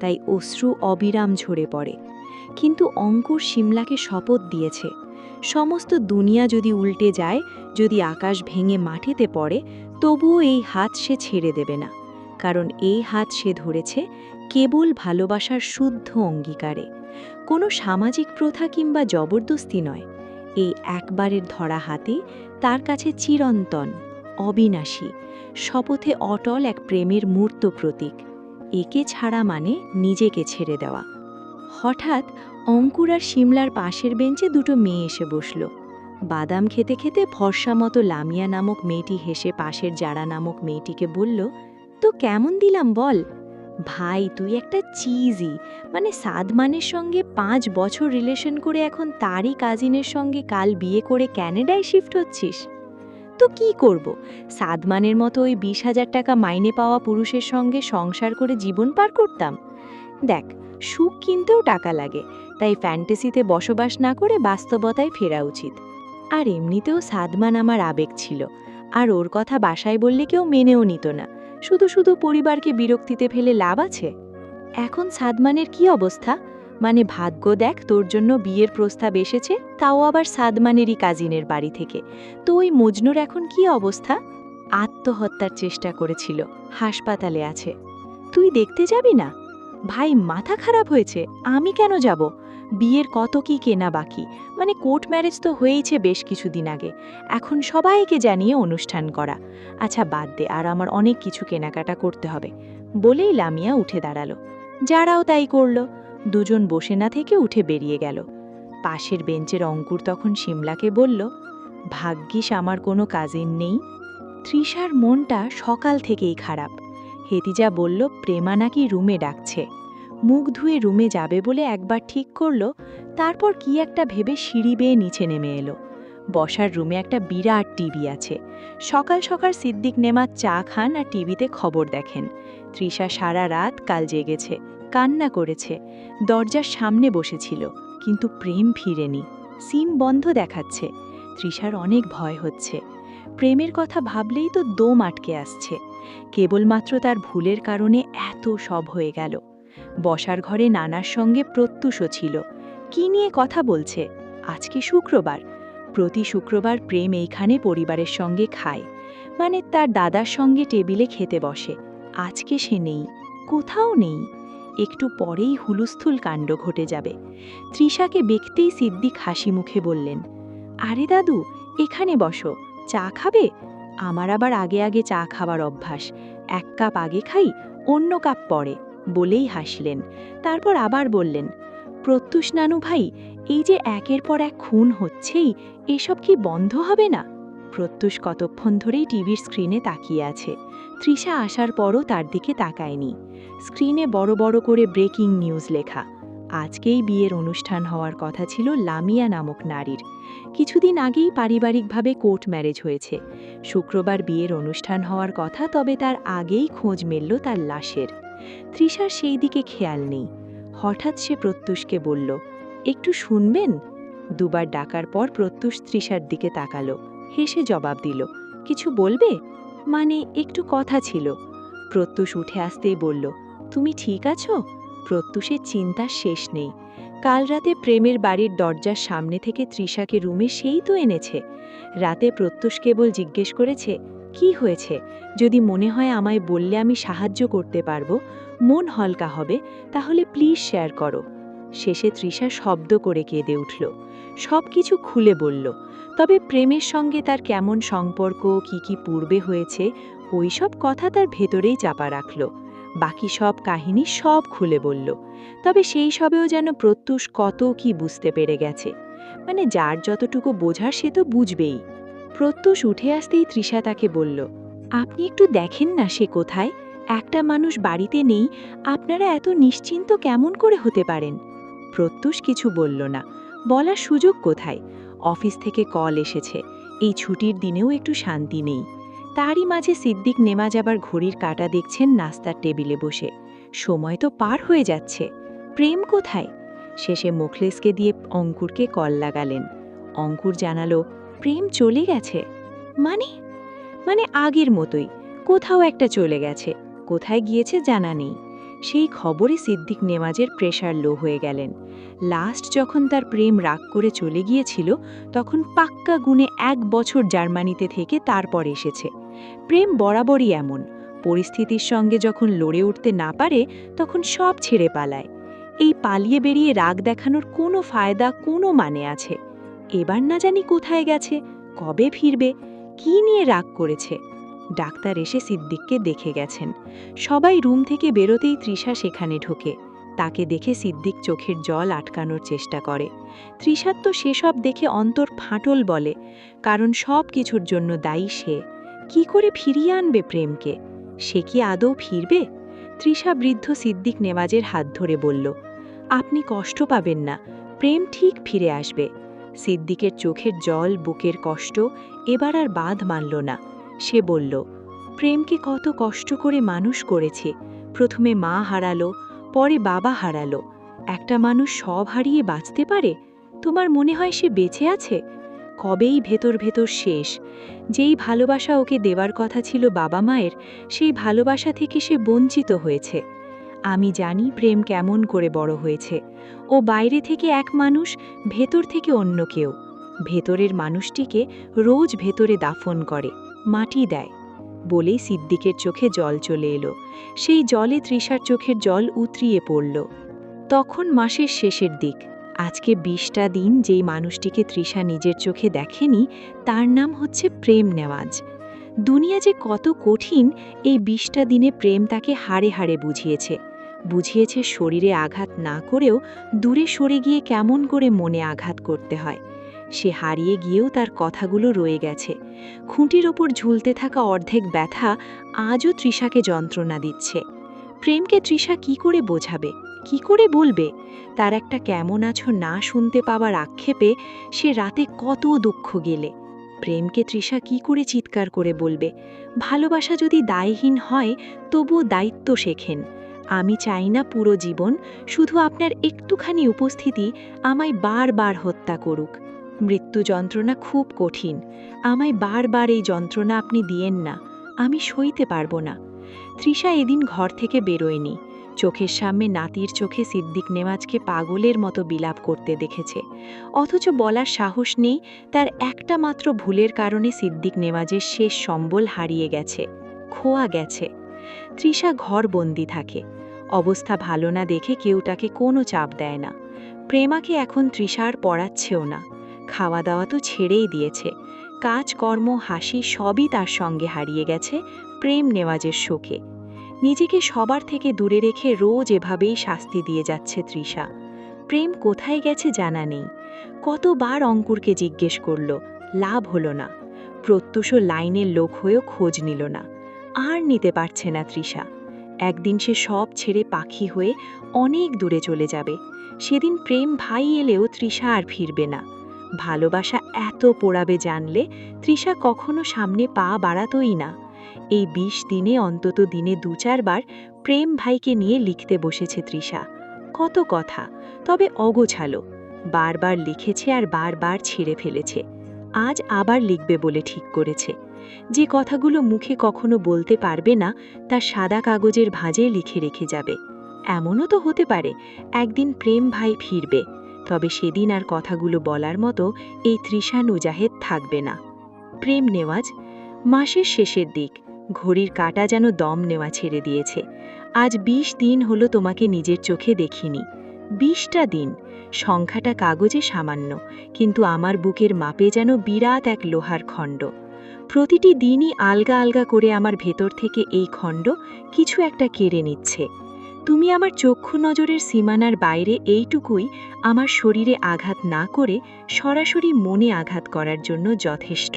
তাই অশ্রু অবিরাম ঝরে পড়ে। কিন্তু অঙ্কুর শিমলাকে শপথ দিয়েছে, সমস্ত দুনিয়া যদি উল্টে যায়, যদি আকাশ ভেঙে মাটিতে পড়ে, তবুও এই হাত সে ছেড়ে দেবে না। কারণ এই হাত সে ধরেছে কেবল ভালোবাসার শুদ্ধ অঙ্গীকারে, কোনো সামাজিক প্রথা কিংবা জবরদস্তি নয়। এই একবারের ধরা হাতে তার কাছে চিরন্তন, অবিনাশী, শপথে অটল এক প্রেমের মূর্ত প্রতীক। একে ছাড়া মানে নিজেকে ছেড়ে দেওয়া। হঠাৎ অঙ্কুর আর শিমলার পাশের বেঞ্চে দুটো মেয়ে এসে বসল। বাদাম খেতে খেতে ফর্সা মতো লামিয়া নামক মেয়েটি হেসে পাশের জারা নামক মেয়েটিকে বলল, তো কেমন দিলাম বল? ভাই তুই একটা চিজি, মানে সাদমানের সঙ্গে 5 বছর রিলেশন করে এখন তারই কাজিনের সঙ্গে কাল বিয়ে করে ক্যানাডায় শিফট হচ্ছিস। তো কি করব, সাদমানের মতো ওই 20,000 টাকা মাইনে পাওয়া পুরুষের সঙ্গে সংসার করে জীবন পার করতাম। দেখ, সুখ কিনতেও টাকা লাগে, তাই ফ্যান্টাসিতে বসবাস না করে বাস্তবতায় ফেরা উচিত। আর এমনিতেও সাদমান আমার আবেগ ছিল, আর ওর কথা বাসায় বললে কেউ মেনেও নিত না। শুধু শুধু পরিবারকে বিরক্তিতে ফেলে লাভ আছে? এখন সাদমানের কি অবস্থা, মানে ভাগ্য দেখ, তোর জন্য বিয়ের প্রস্তাব এসেছে, তাও আবার সাদমানেরই কাজিনের বাড়ি থেকে। তো ওই মজনুর এখন কি অবস্থা? আত্মহত্যার চেষ্টা করেছিল, হাসপাতালে আছে। তুই দেখতে যাবি না? ভাই মাথা খারাপ হয়েছে, আমি কেন যাব? বিয়ের কত কি কেনা বাকি, মানে কোর্ট ম্যারেজ তো হয়েইছে বেশ কিছুদিন আগে, এখন সবাইকে জানিয়ে অনুষ্ঠান করা। আচ্ছা বাদ দে, আর আমার অনেক কিছু কেনাকাটা করতে হবে। বলেই লামিয়া উঠে দাঁড়ালো। যারাও তাই করল, দুজন বসে না থেকে উঠে বেরিয়ে গেল। পাশের বেঞ্চের অঙ্কুর তখন শিমলাকে বলল, ভাগ্যিস আমার কোনো কাজিন নেই। তৃষার মনটা সকাল থেকেই খারাপ। হেতিজা বলল প্রেমা নাকি রুমে ডাকছে। মুখ ধুয়ে রুমে যাবে বলে একবার ঠিক করল, তারপর কি একটা ভেবে সিঁড়ি বেয়ে নিচে নেমে এলো। বসার রুমে একটা বিরাট টিভি আছে। সকাল সকাল সিদ্দিক নেমাজ চা খান আর টিভিতে খবর দেখেন। তৃষা সারা রাত কাল জেগেছে, কান্না করেছে, দরজার সামনে বসেছিল, কিন্তু প্রেম ফিরেনি। সিম বন্ধ দেখাচ্ছে। তৃষার অনেক ভয় হচ্ছে। প্রেমের কথা ভাবলেই তো দম আটকে আসছে। কেবলমাত্র তার ভুলের কারণে এত সব হয়ে গেল। বসার ঘরে নানার সঙ্গে প্রত্যুষও ছিল। কি নিয়ে কথা বলছে? আজকে শুক্রবার। প্রতি শুক্রবার প্রেম এইখানে পরিবারের সঙ্গে খায়, মানে তার দাদার সঙ্গে টেবিলে খেতে বসে। আজকে সে নেই, কোথাও নেই। একটু পরেই হুলুস্থুল কাণ্ড ঘটে যাবে। তৃষাকে দেখতেই সিদ্দিক হাসি মুখে বললেন, আরে দাদু, এখানে বসো, চা খাবে? আমার আবার আগে আগে চা খাবার অভ্যাস, 1 কাপ আগে খাই, অন্য কাপ পরে, বলেই হাসলেন। তারপর আবার বললেন, প্রত্যুষ নানু ভাই, এই যে একের পর এক খুন হচ্ছেই, এসব কি বন্ধ হবে না? প্রত্যুষ কতক্ষণ ধরেই টিভির স্ক্রিনে তাকিয়ে আছে। তৃষা আসার পরও তার দিকে তাকায়নি। স্ক্রিনে বড় বড় করে ব্রেকিং নিউজ লেখা। আজকেই বিয়ের অনুষ্ঠান হওয়ার কথা ছিল লামিয়া নামক নারীর। কিছুদিন আগেই পারিবারিকভাবে কোর্ট ম্যারেজ হয়েছে। শুক্রবার বিয়ের অনুষ্ঠান হওয়ার কথা, তবে তার আগেই খোঁজ মিলল তার লাশের। তৃষার সেই দিকে খেয়াল নেই। হঠাৎ সে প্রত্যুষকে বলল, একটু শুনবেন? দুবার ডাকার পর প্রত্যুষ তৃষার দিকে তাকালো, হেসে জবাব দিল, কিছু বলবে? মানে একটু কথা ছিল। প্রত্যুষ উঠে আসতেই বলল, তুমি ঠিক আছো? প্রত্যুষের চিন্তার শেষ নেই। কাল রাতে প্রেমের বাড়ির দরজার সামনে থেকে তৃষাকে রুমে সেই তো এনেছে। রাতে প্রত্যুষ কেবল জিজ্ঞেস করেছে, কি হয়েছে? যদি মনে হয় আমায় বললে আমি সাহায্য করতে পারবো, মন হালকা হবে, তাহলে প্লিজ শেয়ার করো। শেষে তৃষা শব্দ করে কেঁদে উঠল, সব কিছু খুলে বলল। তবে প্রেমের সঙ্গে তার কেমন সম্পর্ক, কি পূর্বে হয়েছে, ওই সব কথা তার ভেতরেই চাপা রাখল। বাকি সব কাহিনী সব খুলে বলল। তবে সেই সবেও যেন প্রত্যুষ কত কি বুঝতে পেরে গেছে। মানে যার যতটুকু বোঝার সে তো বুঝবেই। প্রত্যুষ উঠে আসতেই তৃষা তাকে বলল, আপনি একটু দেখেন না সে কোথায়? একটা মানুষ বাড়িতে নেই, আপনারা এত নিশ্চিন্ত কেমন করে হতে পারেন? প্রত্যুষ কিছু বলল না, বলার সুযোগ কোথায়? অফিস থেকে কল এসেছে, এই ছুটির দিনেও একটু শান্তি নেই। তারই মাঝে সিদ্দিক নেমাজ আবার ঘড়ির কাঁটা দেখছেন নাস্তার টেবিলে বসে। সময় তো পার হয়ে যাচ্ছে, প্রেম কোথায়? শেষে মুখলেসকে দিয়ে অঙ্কুরকে কল লাগালেন। অঙ্কুর জানালো, প্রেম চলে গেছে। মানে? মানে আগের মতোই, কোথাও একটা চলে গেছে, কোথায় গিয়েছে জানা নেই। সেই খবরে সিদ্দিক নেমাজের প্রেশার লো হয়ে গেলেন। লাস্ট যখন তার প্রেম রাগ করে চলে গিয়েছিল, তখন পাক্কা গুণে 1 বছর জার্মানিতে থেকে তারপর এসেছে। প্রেম বরাবরই এমন, পরিস্থিতির সঙ্গে যখন লড়ে উঠতে না পারে, তখন সব ছেড়ে পালায়। এই পালিয়ে বেরিয়ে রাগ দেখানোর কোনো ফায়দা, কোনো মানে আছে? এবার না জানি কোথায় গেছে, কবে ফিরবে, কি নিয়ে রাগ করেছে। ডাক্তার এসে সিদ্দিককে দেখে গেছেন। সবাই রুম থেকে বেরোতেই তৃষা সেখানে ঢোকে। তাকে দেখে সিদ্দিক চোখের জল আটকানোর চেষ্টা করে। তৃষার তো সেসব দেখে অন্তর ফাটল বলে, কারণ সব কিছুর জন্য দায়ী সে। কি করে ফিরিয়ে আনবে প্রেমকে? সে কি আদৌ ফিরবে? তৃষা বৃদ্ধ সিদ্দিক নেওয়াজের হাত ধরে বলল, আপনি কষ্ট পাবেন না, প্রেম ঠিক ফিরে আসবে। সিদ্দিকের চোখের জল, বুকের কষ্ট এবার আর বাঁধ মানল না। সে বলল, প্রেমকে কত কষ্ট করে মানুষ করেছে, প্রথমে মা হারালো, পরে বাবা হারালো। একটা মানুষ সব হারিয়ে বাঁচতে পারে? তোমার মনে হয় সে বেঁচে আছে? কবেই ভেতর ভেতর শেষ। যেই ভালোবাসা ওকে দেওয়ার কথা ছিল বাবা মায়ের, সেই ভালোবাসা থেকে সে বঞ্চিত হয়েছে। আমি জানি প্রেম কেমন করে বড় হয়েছে। ও বাইরে থেকে এক মানুষ, ভেতর থেকে অন্য কেউ। ভেতরের মানুষটিকে রোজ ভেতরে দাফন করে, মাটি দেয়। বলেই সিদ্দিকের চোখে জল চলে এলো। সেই জলে তৃষার চোখের জল উতরিয়ে পড়ল। তখন মাসের শেষের দিক, আজকে 20টা দিন যেই মানুষটিকে তৃষা নিজের চোখে দেখেনি, তার নাম হচ্ছে প্রেম নেওয়াজ। দুনিয়া যে কত কঠিন, এই 20টা দিনে প্রেম তাকে হাড়ে হাড়ে বুঝিয়েছে শরীরে আঘাত না করেও দূরে সরে গিয়ে কেমন করে মনে আঘাত করতে হয়। সে হারিয়ে গিয়েও তার কথাগুলো রয়ে গেছে। খুঁটির ওপর ঝুলতে থাকা অর্ধেক ব্যথা আজও তৃষাকে যন্ত্রণা দিচ্ছে। প্রেমকে তৃষা কি করে বোঝাবে, কি করে বলবে? তার একটা কেমন আছো না শুনতে পাওয়ার আক্ষেপে সে রাতে কত দুঃখ গেলে। প্রেমকে তৃষা কি করে চিৎকার করে বলবে? ভালোবাসা যদি দায়হীন হয়, তবুও দায়িত্ব শেখেন। আমি চাই না পুরো জীবন শুধু আপনার একটুখানি উপস্থিতি আমায় বারবার হত্যা করুক। মৃত্যু যন্ত্রণা খুব কঠিন। আমায় বারবার এই যন্ত্রণা আপনি দিয়েন না, আমি সইতে পারবো না। তৃষা এদিন ঘর থেকে বেরোয়নি। চোখের সামনে নাতির চোখে সিদ্দিক নেওয়াজকে পাগলের মতো বিলাপ করতে দেখেছে। অথচ বলার সাহস নেই তার একটা মাত্র ভুলের কারণে সিদ্দিক নেওয়াজের শেষ সম্বল হারিয়ে গেছে, খোয়া গেছে। তৃষা ঘর বন্দি থাকে। অবস্থা ভালো না দেখে কেউ তাকে কোনো চাপ দেয় না। প্রেমাকে এখন তৃষার পড়াচ্ছেও না। খাওয়া দাওয়া তো ছেড়েই দিয়েছে। কাজকর্ম হাসি সবই তার সঙ্গে হারিয়ে গেছে প্রেম নেওয়াজের শোকে। নিজেকে সবার থেকে দূরে রেখে রোজ এভাবেই শাস্তি দিয়ে যাচ্ছে তৃষা। প্রেম কোথায় গেছে জানা নেই। কতবার অঙ্কুরকে জিজ্ঞেস করল, লাভ হলো না। প্রত্যুষ লাইনের লোক হয়েও খোঁজ নিল না। আর নিতে পারছে না তৃষা। একদিন সে সব ছেড়ে পাখি হয়ে অনেক দূরে চলে যাবে। সেদিন প্রেম ভাই এলেও তৃষা আর ফিরবে না। ভালোবাসা এত পোড়াবে জানলে তৃষা কখনো সামনে পা বাড়াতই না। এই 20 দিনে অন্তত দিনে 2-4 বার প্রেম ভাইকে নিয়ে লিখতে বসেছে তৃষা। কত কথা, তবে অগোছালো। বারবার লিখেছে আর বারবার ছিঁড়ে ফেলেছে। আজ আবার লিখবে বলে ঠিক করেছে। যে কথাগুলো মুখে কখনো বলতে পারবে না, তা সাদা কাগজের ভাঁজে লিখে রেখে যাবে। এমনও তো হতে পারে একদিন প্রেম ভাই ফিরবে, তবে সেদিন আর কথাগুলো বলার মতো এই তৃষা নুজাহেদ থাকবে না। প্রেম নেওয়াজ। মাসের শেষের দিক। ঘড়ির কাঁটা যেন দম নেওয়া ছেড়ে দিয়েছে। আজ 20 দিন হলো তোমাকে নিজের চোখে দেখিনি। 20টা দিন। সংখ্যাটা কাগজে সামান্য, কিন্তু আমার বুকের মাপে যেন বিরাট এক লোহার খণ্ড। প্রতিটি দিনই আলগা আলগা করে আমার ভেতর থেকে এই খণ্ড কিছু একটা কেড়ে নিচ্ছে। তুমি আমার চক্ষু নজরের সীমানার বাইরে এইটুকুই আমার শরীরে আঘাত না করে সরাসরি মনে আঘাত করার জন্য যথেষ্ট।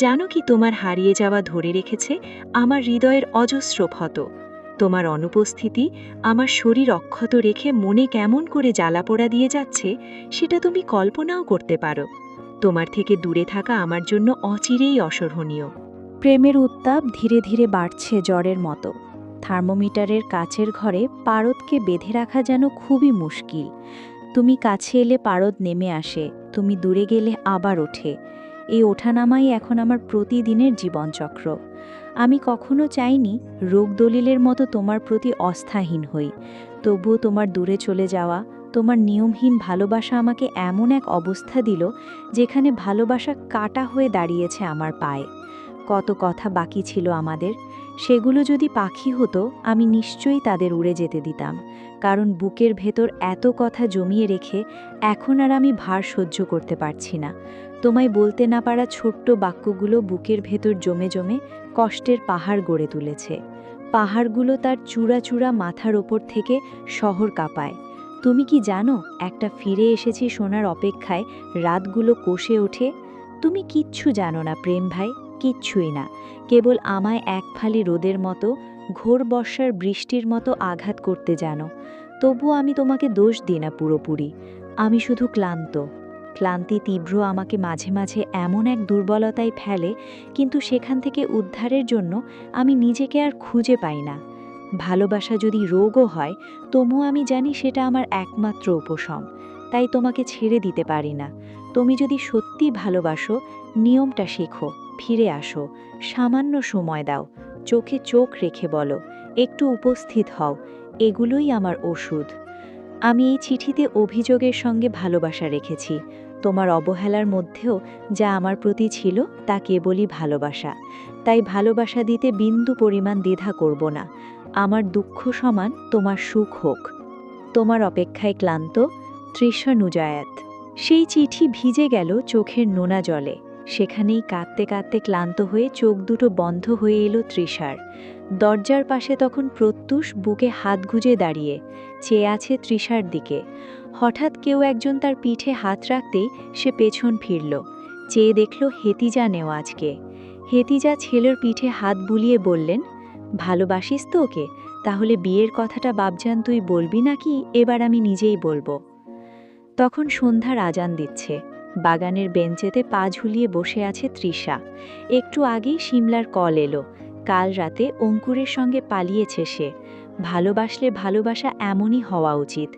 জানো কি তোমার হারিয়ে যাওয়া ধরে রেখেছে আমার হৃদয়ের অজস্র ক্ষত। তোমার অনুপস্থিতি আমার শরীর অক্ষত রেখে মনে কেমন করে জ্বালাপোড়া দিয়ে যাচ্ছে সেটা তুমি কল্পনাও করতে পারো। তোমার থেকে দূরে থাকা আমার জন্য অচিরেই অসহনীয়। প্রেমের উত্তাপ ধীরে ধীরে বাড়ছে জ্বরের মতো। থার্মোমিটারের কাচের ঘরে পারদকে বেঁধে রাখা যেন খুবই মুশকিল। তুমি কাছে এলে পারদ নেমে আসে, তুমি দূরে গেলে আবার ওঠে। এই ওঠানামাই এখন আমার প্রতিদিনের জীবনচক্র। আমি কখনো চাইনি রোগ দলিলের মতো তোমার প্রতি অস্থাহীন হই। তবুও তোমার দূরে চলে যাওয়া, তোমার নিয়মহীন ভালোবাসা আমাকে এমন এক অবস্থা দিল যেখানে ভালোবাসা কাটা হয়ে দাঁড়িয়েছে আমার পায়ে। কত কথা বাকি ছিল আমাদের, সেগুলো যদি পাখি হতো আমি নিশ্চয়ই তাদের উড়ে যেতে দিতাম। কারণ বুকের ভেতর এত কথা জমিয়ে রেখে এখন আর আমি ভার সহ্য করতে পারছি না। তোমায় বলতে না পারা ছোট্ট বাক্যগুলো বুকের ভেতর জমে জমে কষ্টের পাহাড় গড়ে তুলেছে। পাহাড়গুলো তার চূড়া চূড়া মাথার ওপর থেকে শহর কাঁপায়। তুমি কি জানো, একটা ফিরে এসেছি শোনার অপেক্ষায় রাতগুলো কষে ওঠে। তুমি কিচ্ছু জানো না প্রেম ভাই, কিচ্ছুই না। কেবল আমায় এক ফালি রোদের মতো, ঘোর বর্ষার বৃষ্টির মতো আঘাত করতে জানো। তবু আমি তোমাকে দোষ দিই না পুরোপুরি। আমি শুধু ক্লান্ত। ক্লান্তি তীব্র আমাকে মাঝে মাঝে এমন এক দুর্বলতায় ফেলে, কিন্তু সেখান থেকে উদ্ধারের জন্য আমি নিজেকে আর খুঁজে পাই না। ভালোবাসা যদি রোগও হয়, তবুও আমি জানি সেটা আমার একমাত্র উপশম। তাই তোমাকে ছেড়ে দিতে পারি না। তুমি যদি সত্যি ভালোবাসো, নিয়মটা শেখো, ফিরে আসো, সামান্য সময় দাও, চোখে চোখ রেখে বলো, একটু উপস্থিত হও। এগুলোই আমার ওষুধ। আমি এই চিঠিতে অভিযোগের সঙ্গে ভালোবাসা রেখেছি। তোমার অবহেলার মধ্যেও যা আমার প্রতি ছিল তা কেবলই ভালোবাসা। তাই ভালোবাসা দিতে বিন্দু পরিমাণ দ্বিধা করব না। আমার দুঃখ সমান তোমার সুখ হোক। তোমার অপেক্ষায় ক্লান্ত তৃষা নুজায়াত। সেই চিঠি ভিজে গেল চোখের নোনা জলে। সেখানেই কাঁদতে কাঁদতে ক্লান্ত হয়ে চোখ দুটো বন্ধ হয়ে এলো তৃষার। দরজার পাশে তখন প্রত্যুষ বুকে হাত গুজে দাঁড়িয়ে চেয়ে আছে তৃষার দিকে। হঠাৎ কেউ একজন তার পিঠে হাত রাখতেই সে পেছন ফিরল। চেয়ে দেখল হেতিজা নেওয়াজকে। হেতিজা ছেলের পিঠে হাত বুলিয়ে বললেন, ভালোবাসিস তো ওকে? তাহলে বিয়ের কথাটা বাপজান তুই বলবি নাকি এবার আমি নিজেই বলবো? তখন সন্ধ্যার আজান দিচ্ছে। বাগানের বেঞ্চেতে পা ঝুলিয়ে বসে আছে তৃষা। একটু আগেই সিমলার কল এলো। কাল রাতে অঙ্কুরের সঙ্গে পালিয়েছে সে। ভালোবাসলে ভালোবাসা এমনই হওয়া উচিত।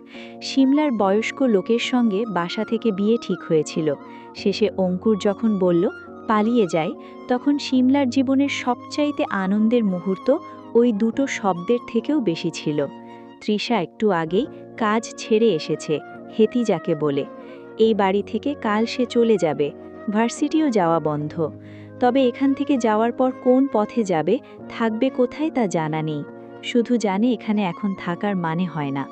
সিমলার বয়স্ক লোকের সঙ্গে বাসা থেকে বিয়ে ঠিক হয়েছিল। শেষে অঙ্কুর যখন বলল পালিয়ে যায়, তখন সিমলার জীবনের সবচাইতে আনন্দের মুহূর্ত ওই দুটো শব্দের থেকেও বেশি ছিল। তৃষা একটু আগেই কাজ ছেড়ে এসেছে হেতিজাকে বলে। এই বাড়ি থেকে কাল সে চলে যাবে, ভার্সিটিও যাওয়া বন্ধ। তবে এখান থেকে যাওয়ার পর কোন পথে যাবে, থাকবে কোথায় তা জানা নেই। শুধু জানে এখানে এখন থাকার মানে হয় না।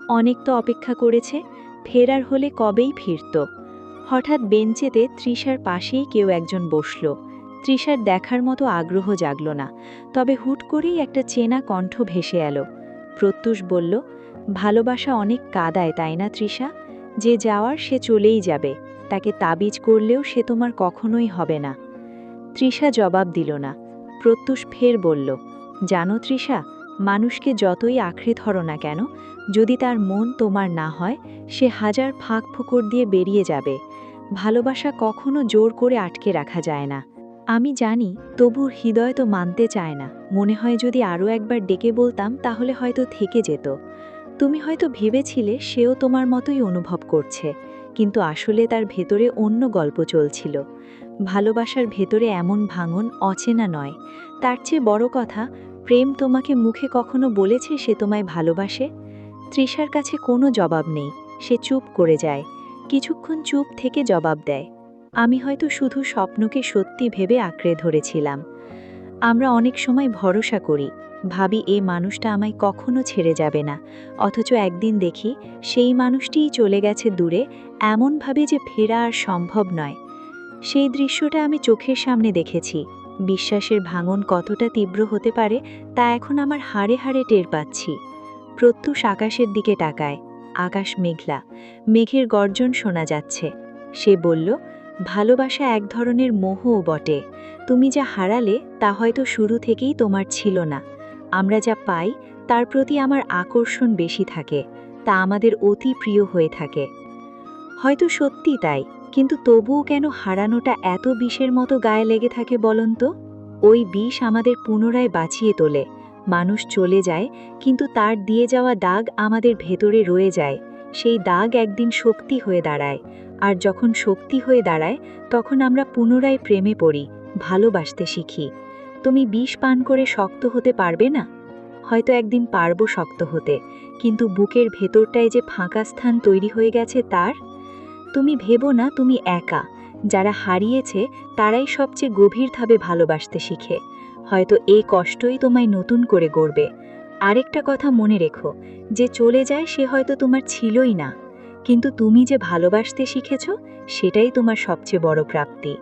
অনেক তো অপেক্ষা করেছে, ফেরার হলে কবেই ফিরত। হঠাৎ বেঞ্চেতে তৃষার পাশেই কেউ একজন বসল। তৃষার দেখার মতো আগ্রহ জাগল না, তবে হুট করেই একটা চেনা কণ্ঠ ভেসে এলো। প্রত্যুষ বলল, ভালোবাসা অনেক কাদায় তাই না তৃষা? যে যাওয়ার সে চলেই যাবে, তাকে তাবিজ করলেও সে তোমার কখনোই হবে না। তৃষা জবাব দিল না। প্রত্যুষ ফের বলল, জানো তৃষা, মানুষকে যতই আঁকড়ে ধরো না কেন, যদি তার মন তোমার না হয়, সে হাজার ফাঁক ফোকর দিয়ে বেরিয়ে যাবে। ভালোবাসা কখনো জোর করে আটকে রাখা যায় না। আমি জানি, তবু হৃদয় তো মানতে চায় না। মনে হয় যদি আরও একবার ডেকে বলতাম তাহলে হয়তো থেকে যেত। তুমি হয়তো ভেবেছিলে সেও তোমার মতোই অনুভব করছে, কিন্তু আসলে তার ভেতরে অন্য গল্প চলছিল। ভালোবাসার ভেতরে এমন ভাঙন অচেনা নয়। তার চেয়ে বড় কথা, প্রেম তোমাকে মুখে কখনো বলেছে সে তোমায় ভালোবাসে? তৃষার কাছে কোনো জবাব নেই। সে চুপ করে যায়। কিছুক্ষণ চুপ থেকে জবাব দেয়, আমি হয়তো শুধু স্বপ্নকে সত্যি ভেবে আঁকড়ে ধরেছিলাম। আমরা অনেক সময় ভরসা করি, ভাবি এই মানুষটা আমায় কখনো ছেড়ে যাবে না, অথচ একদিন দেখি সেই মানুষটিই চলে গেছে দূরে, এমনভাবে যে ফেরা আর সম্ভব নয়। সেই দৃশ্যটা আমি চোখের সামনে দেখেছি। বিশ্বাসের ভাঙন কতটা তীব্র হতে পারে তা এখন আমার হাড়ে হাড়ে টের পাচ্ছি। প্রত্যুষ আকাশের দিকে তাকায়। আকাশ মেঘলা, মেঘের গর্জন শোনা যাচ্ছে। সে বলল, ভালোবাসা এক ধরনের মোহও বটে। তুমি যা হারালে তা হয়তো শুরু থেকেই তোমার ছিল না। আমরা যা পাই তার প্রতি আমার আকর্ষণ বেশি থাকে, তা আমাদের অতি প্রিয় হয়ে থাকে। হয়তো সত্যি তাই, কিন্তু তবুও কেন হারানোটা এত বিষের মতো গায়ে লেগে থাকে বলুন তো? ওই বিষ আমাদের পুনরায় বাঁচিয়ে তোলে। মানুষ চলে যায়, কিন্তু তার দিয়ে যাওয়া দাগ আমাদের ভেতরে রয়ে যায়। সেই দাগ একদিন শক্তি হয়ে দাঁড়ায়, আর যখন শক্তি হয়ে দাঁড়ায় তখন আমরা পুনরায় প্রেমে পড়ি, ভালোবাসতে শিখি। তুমি বিষ পান করে শক্ত হতে পারবে না? হয়তো একদিন পারবো শক্ত হতে, কিন্তু বুকের ভেতরটায় যে ফাঁকা স্থান তৈরি হয়ে গেছে তার। তুমি ভেবো না তুমি একা। যারা হারিয়েছে তারাই সবচেয়ে গভীরভাবে ভালোবাসতে শিখে। হয়তো এই কষ্টই তোমায় নতুন করে গড়বে। আরেকটা কথা মনে রেখো, যে চলে যায় সে হয়তো তোমার ছিলই না, কিন্তু তুমি যে ভালোবাসতে শিখেছ সেটাই তোমার সবচেয়ে বড় প্রাপ্তি।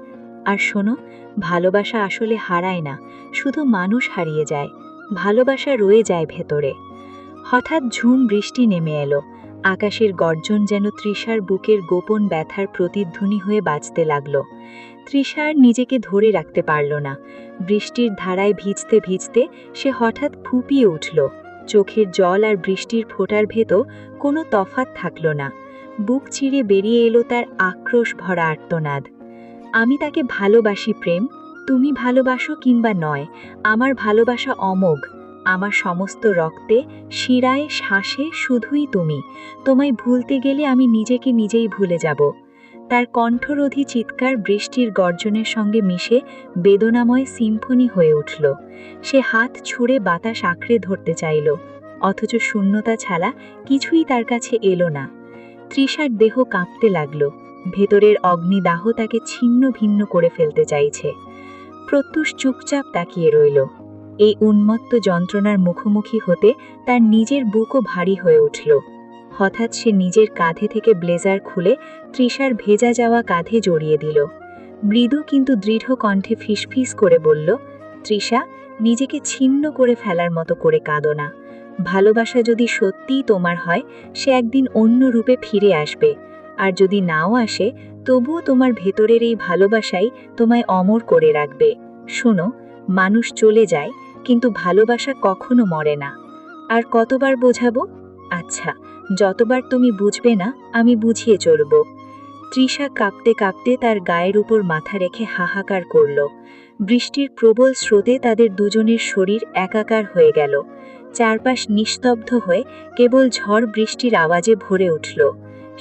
আর শোনো, ভালোবাসা আসলে হারায় না, শুধু মানুষ হারিয়ে যায়, ভালোবাসা রয়ে যায় ভেতরে। হঠাৎ ঝুম বৃষ্টি নেমে এলো। আকাশের গর্জন যেন তৃষার বুকের গোপন ব্যথার প্রতিধ্বনি হয়ে বাজতে লাগল। তৃষার নিজেকে ধরে রাখতে পারল না। বৃষ্টির ধারায় ভিজতে ভিজতে সে হঠাৎ ফুঁপিয়ে উঠল। চোখের জল আর বৃষ্টির ফোঁটার ভেতর কোনো তফাৎ থাকল না। বুক চিরে বেরিয়ে এলো তার আক্রোশ ভরা আর্তনাদ। আমি তাকে ভালোবাসি প্রেম, তুমি ভালোবাসো কিংবা নয়, আমার ভালোবাসা অমোঘ। আমার সমস্ত রক্তে, শিরায়, শ্বাসে শুধুই তুমি। তোমায় ভুলতে গেলে আমি নিজেকে নিজেই ভুলে যাব। তার কণ্ঠরোধী চিৎকার বৃষ্টির গর্জনের সঙ্গে মিশে বেদনাময় সিম্ফনি হয়ে উঠল। সে হাত ছুঁড়ে বাতাস আঁকড়ে ধরতে চাইল, অথচ শূন্যতা ছাড়া কিছুই তার কাছে এলো না। তৃষার দেহ কাঁপতে লাগল। ভেতরের অগ্নিদাহ তাকে ছিন্ন ভিন্ন করে ফেলতে চাইছে। প্রত্যুষ চুপচাপ তাকিয়ে রইল। এই উন্মত্ত যন্ত্রণার মুখোমুখি হতে তার নিজের বুকও ভারী হয়ে উঠল। হঠাৎ সে নিজের কাঁধে থেকে ব্লেজার খুলে তৃষার ভেজা যাওয়া কাঁধে জড়িয়ে দিল। মৃদু কিন্তু দৃঢ় কণ্ঠে ফিসফিস করে বলল, তৃষা, নিজেকে ছিন্ন করে ফেলার মতো করে কাঁদো না। ভালোবাসা যদি সত্যিই তোমার হয়, সে একদিন অন্য রূপে ফিরে আসবে। আর যদি নাও আসে, তবুও তোমার ভেতরের এই ভালোবাসাই তোমায় অমর করে রাখবে। শোনো, মানুষ চলে যায়, কিন্তু ভালোবাসা কখনো মরে না। আর কতবার বোঝাবো? আচ্ছা, যতবার তুমি বুঝবে না, আমি বুঝিয়ে চলব। তৃষা কাঁপতে কাঁপতে তার গায়ের উপর মাথা রেখে হাহাকার করল। বৃষ্টির প্রবল স্রোতে তাদের দুজনের শরীর একাকার হয়ে গেল। চারপাশ নিস্তব্ধ হয়ে কেবল ঝড় বৃষ্টির আওয়াজে ভরে উঠল।